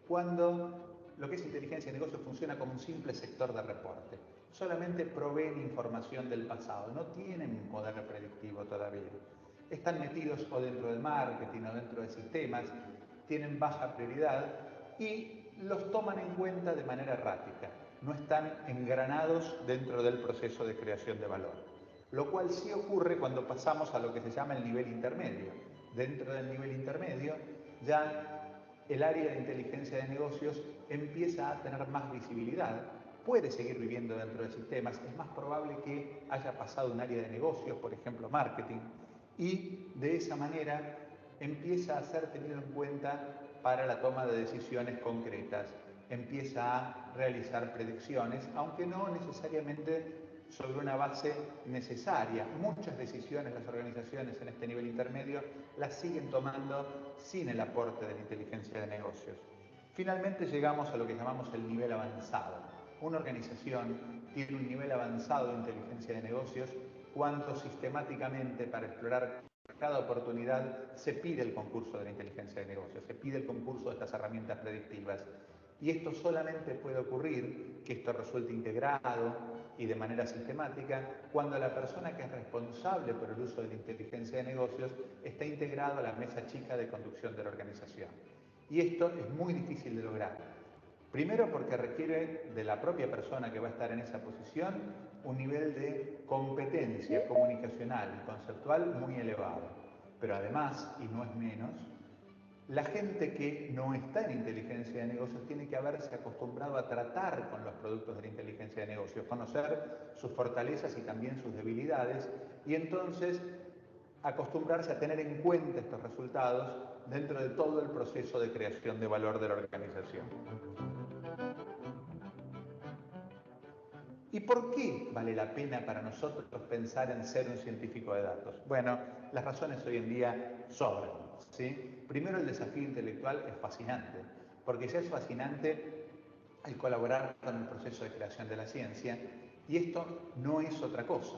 cuando lo que es inteligencia de negocios funciona como un simple sector de reporte. Solamente proveen información del pasado, no tienen poder predictivo todavía. Están metidos o dentro del marketing o dentro de sistemas, tienen baja prioridad y los toman en cuenta de manera errática. No están engranados dentro del proceso de creación de valor. lo cual sí ocurre cuando pasamos a lo que se llama el nivel intermedio. Dentro del nivel intermedio, ya el área de inteligencia de negocios empieza a tener más visibilidad, puede seguir viviendo dentro de sistemas, es más probable que haya pasado un área de negocios, por ejemplo marketing, y de esa manera empieza a ser tenido en cuenta para la toma de decisiones concretas, empieza a realizar predicciones, aunque no necesariamente sobre una base necesaria. Muchas decisiones las organizaciones en este nivel intermedio las siguen tomando sin el aporte de la inteligencia de negocios. Finalmente llegamos a lo que llamamos el nivel avanzado. Una organización tiene un nivel avanzado de inteligencia de negocios cuando sistemáticamente para explorar cada oportunidad se pide el concurso de la inteligencia de negocios, se pide el concurso de estas herramientas predictivas. Y esto solamente puede ocurrir, que esto resulte integrado y de manera sistemática, cuando la persona que es responsable por el uso de la inteligencia de negocios está integrado a la mesa chica de conducción de la organización. Y esto es muy difícil de lograr. Primero porque requiere de la propia persona que va a estar en esa posición un nivel de competencia comunicacional y conceptual muy elevado. Pero además, y no es menos, la gente que no está en inteligencia de negocios tiene que haberse acostumbrado a tratar con los productos de la inteligencia de negocios, conocer sus fortalezas y también sus debilidades, y entonces acostumbrarse a tener en cuenta estos resultados dentro de todo el proceso de creación de valor de la organización. ¿Y por qué vale la pena para nosotros pensar en ser un científico de datos? Bueno, las razones hoy en día sobran, ¿sí? Primero, el desafío intelectual es fascinante, porque ya es fascinante el colaborar con el proceso de creación de la ciencia, y esto no es otra cosa.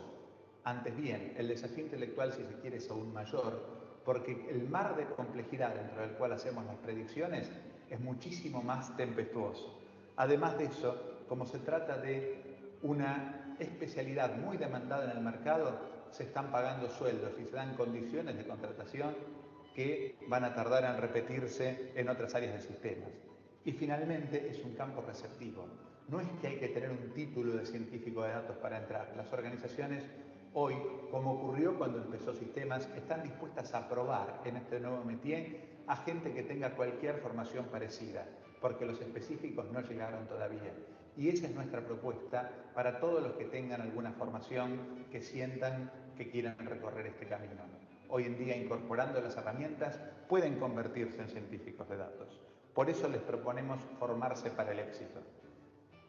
Antes bien, el desafío intelectual, si se quiere, es aún mayor, porque el mar de complejidad dentro del cual hacemos las predicciones es muchísimo más tempestuoso. Además de eso, como se trata de una especialidad muy demandada en el mercado, se están pagando sueldos y se dan condiciones de contratación que van a tardar en repetirse en otras áreas de sistemas. Y finalmente es un campo receptivo. No es que hay que tener un título de científico de datos para entrar. Las organizaciones hoy, como ocurrió cuando empezó sistemas, están dispuestas a probar en este nuevo métier a gente que tenga cualquier formación parecida, porque los específicos no llegaron todavía. Y esa es nuestra propuesta para todos los que tengan alguna formación que sientan que quieran recorrer este camino. Hoy en día, incorporando las herramientas, pueden convertirse en científicos de datos. Por eso les proponemos formarse para el éxito.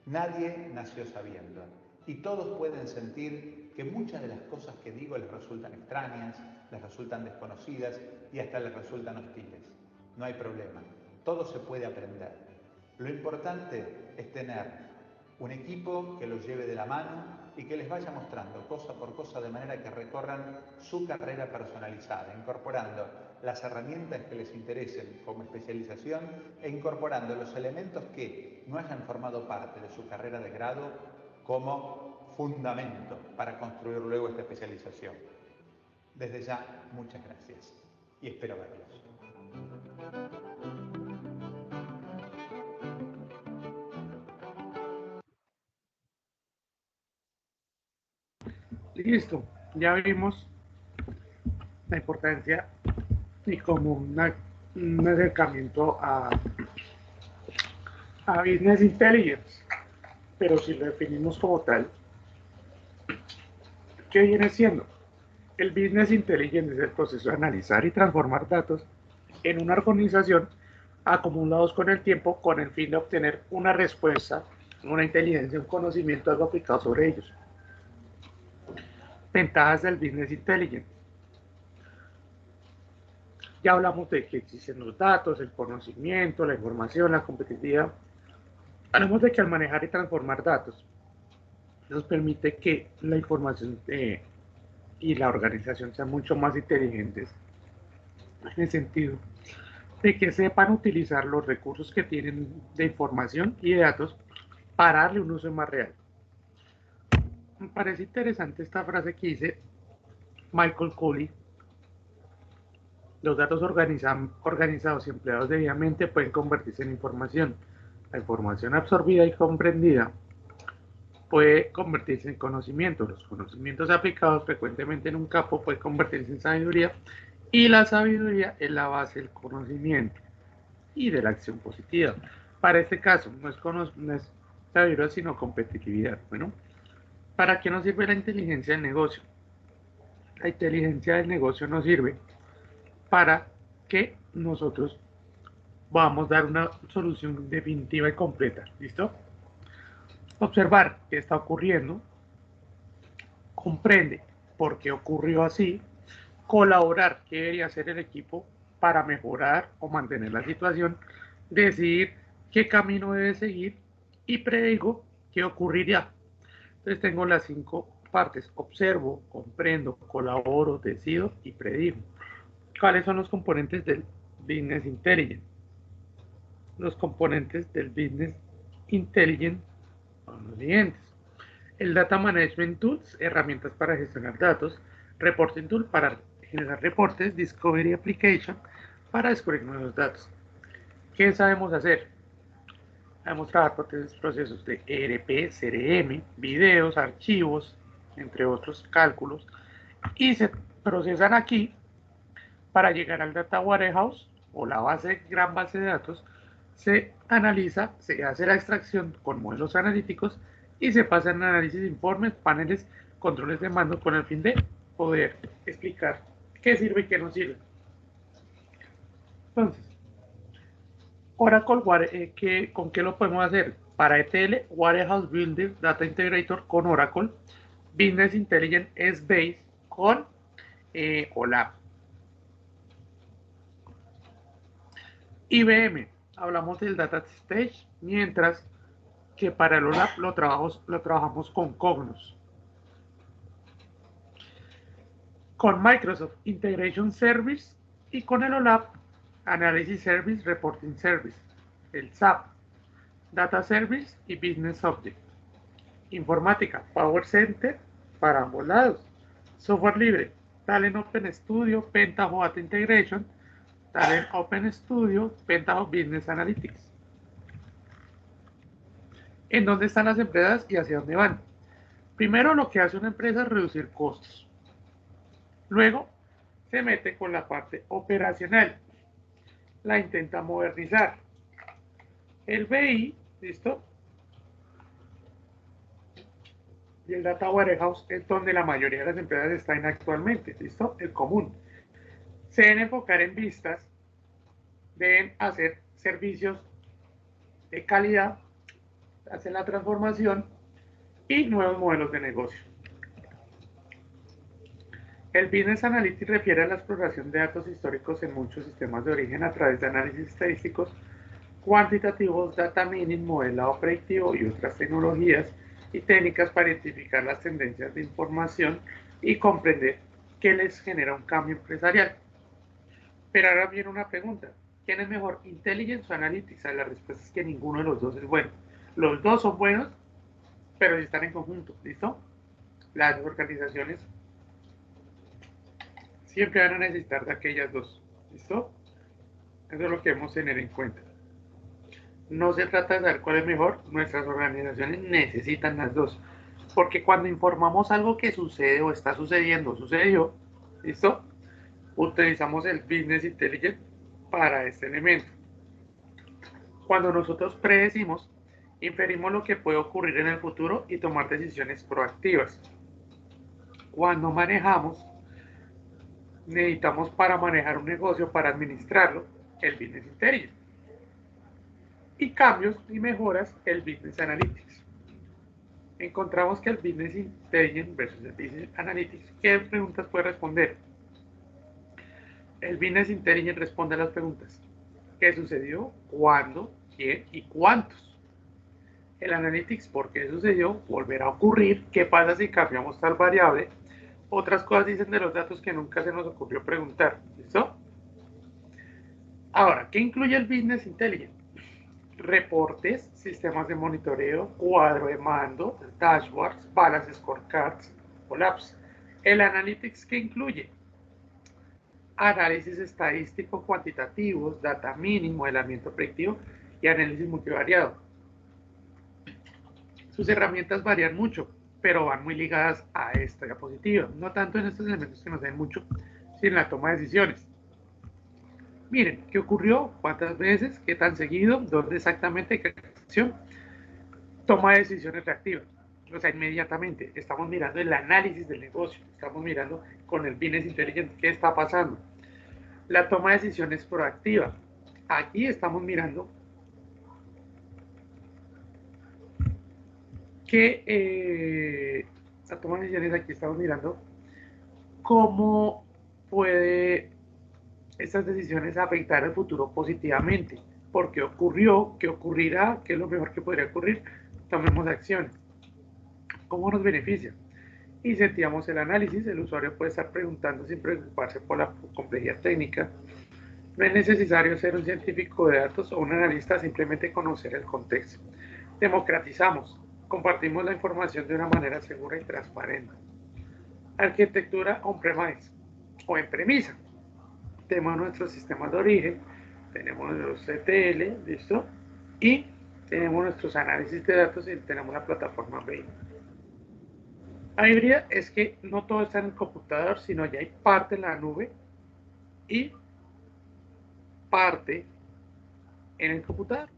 Nadie nació sabiendo, y todos pueden sentir que muchas de las cosas que digo les resultan extrañas, les resultan desconocidas y hasta les resultan hostiles. No hay problema, todo se puede aprender. Lo importante es tener un equipo que los lleve de la mano y que les vaya mostrando cosa por cosa de manera que recorran su carrera personalizada, incorporando las herramientas que les interesen como especialización e incorporando los elementos que no hayan formado parte de su carrera de grado como fundamento para construir luego esta especialización. Desde ya, muchas gracias y espero verlos. Listo, ya vimos la importancia y como un acercamiento a Business Intelligence, pero si lo definimos como tal, ¿qué viene siendo? El Business Intelligence es el proceso de analizar y transformar datos en una organización acumulados con el tiempo con el fin de obtener una respuesta, una inteligencia, un conocimiento, algo aplicado sobre ellos. Ventajas del Business Intelligence. Ya hablamos de que existen los datos, el conocimiento, la información, la competitividad. Hablamos de que al manejar y transformar datos nos permite que la información y la organización sean mucho más inteligentes en el sentido de que sepan utilizar los recursos que tienen de información y de datos para darle un uso más real. Me parece interesante esta frase que dice Michael Cooley: los datos organizados y empleados debidamente pueden convertirse en información. La información absorbida y comprendida puede convertirse en conocimiento. Los conocimientos aplicados frecuentemente en un campo pueden convertirse en sabiduría, y la sabiduría es la base del conocimiento y de la acción positiva. Para este caso, no es sabiduría, sino competitividad. Bueno, ¿para qué nos sirve la inteligencia del negocio? La inteligencia del negocio nos sirve para que nosotros vamos a dar una solución definitiva y completa. ¿Listo? Observar qué está ocurriendo, comprende por qué ocurrió así, colaborar qué debería hacer el equipo para mejorar o mantener la situación, decidir qué camino debe seguir y predigo qué ocurrirá. Entonces tengo las 5 partes: observo, comprendo, colaboro, decido y predigo. ¿Cuáles son los componentes del Business Intelligence? Los componentes del Business Intelligence son los siguientes: el Data Management Tools, herramientas para gestionar datos; Reporting Tool, para generar reportes; Discovery Application, para descubrir nuevos datos. ¿Qué sabemos hacer? Sabemos trabajar procesos de ERP, CRM, videos, archivos, entre otros cálculos, y se procesan aquí para llegar al Data Warehouse o la gran base de datos. Se analiza, se hace la extracción con modelos analíticos y se pasa en análisis, informes, paneles, controles de mando, con el fin de poder explicar qué sirve y qué no sirve. Entonces, Oracle, ¿con qué lo podemos hacer? Para ETL, Warehouse Builder, Data Integrator con Oracle; Business Intelligence S-Base con OLAP. IBM, hablamos del Data Stage, mientras que para el OLAP lo trabajamos con Cognos. Con Microsoft, Integration Service, y con el OLAP, Analysis Service, Reporting Service, el SAP, Data Service y Business Object. Informática, Power Center para ambos lados. Software libre, Talent Open Studio, Pentaho Data Integration, Talent Open Studio, Pentaho Business Analytics. ¿En dónde están las empresas y hacia dónde van? Primero, lo que hace una empresa es reducir costos. Luego, se mete con la parte operacional. La intenta modernizar. El BI, ¿listo? Y el Data Warehouse es donde la mayoría de las empresas están actualmente, ¿listo? El común. Se deben enfocar en vistas, deben hacer servicios de calidad, hacer la transformación y nuevos modelos de negocio. El Business Analytics refiere a la exploración de datos históricos en muchos sistemas de origen a través de análisis estadísticos, cuantitativos, data mining, modelado predictivo y otras tecnologías y técnicas para identificar las tendencias de información y comprender qué les genera un cambio empresarial. Pero ahora viene una pregunta: ¿quién es mejor, Intelligence o Analytics? La respuesta es que ninguno de los dos es bueno. Los dos son buenos, pero si están en conjunto, ¿listo? Las organizaciones siempre van a necesitar de aquellas dos, ¿listo? Eso es lo que debemos tener en cuenta. No se trata de saber cuál es mejor, nuestras organizaciones necesitan las dos, porque cuando informamos algo que sucede o está sucediendo o sucedió, ¿listo? Utilizamos el Business Intelligence para este elemento. Cuando nosotros predecimos, inferimos lo que puede ocurrir en el futuro y tomar decisiones proactivas. Cuando manejamos, necesitamos, para manejar un negocio, para administrarlo, el Business Intelligence. Y cambios y mejoras, el Business Analytics. Encontramos que el Business Intelligence versus el Business Analytics, ¿qué preguntas puede responder? El Business Intelligence responde a las preguntas: ¿qué sucedió? ¿Cuándo? ¿Quién? ¿Y cuántos? El Analytics: ¿por qué sucedió? ¿Volverá a ocurrir? ¿Qué pasa si cambiamos tal variable? Otras cosas dicen de los datos que nunca se nos ocurrió preguntar. ¿Listo? Ahora, ¿qué incluye el Business Intelligence? Reportes, sistemas de monitoreo, cuadro de mando, dashboards, balance scorecards, OLAPs. El Analytics, ¿qué incluye? Análisis estadístico cuantitativos, data mining, modelamiento predictivo y análisis multivariado. Sus herramientas varían mucho, pero van muy ligadas a esta diapositiva, no tanto en estos elementos que nos den mucho, sino en la toma de decisiones. Miren, ¿qué ocurrió? ¿Cuántas veces? ¿Qué tan seguido? ¿Dónde exactamente? ¿Qué acción? Toma de decisiones reactivas. O sea, inmediatamente estamos mirando el análisis del negocio, estamos mirando con el business intelligence qué está pasando. La toma de decisiones proactiva. Aquí estamos mirando que la toma de decisiones, aquí estamos mirando cómo puede estas decisiones afectar el futuro positivamente. ¿Por qué ocurrió? ¿Qué ocurrirá? ¿Qué es lo mejor que podría ocurrir? Tomemos acciones. ¿Cómo nos beneficia? Incentivamos el análisis. El usuario puede estar preguntando sin preocuparse por la complejidad técnica. No es necesario ser un científico de datos o un analista, simplemente conocer el contexto. Democratizamos. Compartimos la información de una manera segura y transparente. Arquitectura on-premise o en premisa. Tenemos nuestros sistemas de origen, tenemos los CTL, ¿listo? Y tenemos nuestros análisis de datos y tenemos la plataforma BI. La híbrida es que no todo está en el computador, sino ya hay parte en la nube y parte en el computador.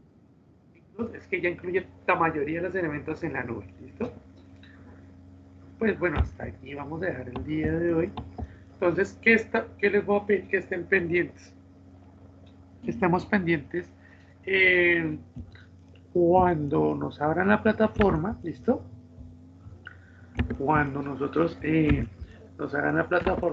Es que ya incluye la mayoría de los elementos en la nube, ¿listo? Pues bueno, hasta aquí vamos a dejar el día de hoy. Entonces, ¿qué les voy a pedir? Que estén pendientes. Que estemos pendientes cuando nos abran la plataforma, ¿listo? Cuando nosotros nos abran la plataforma.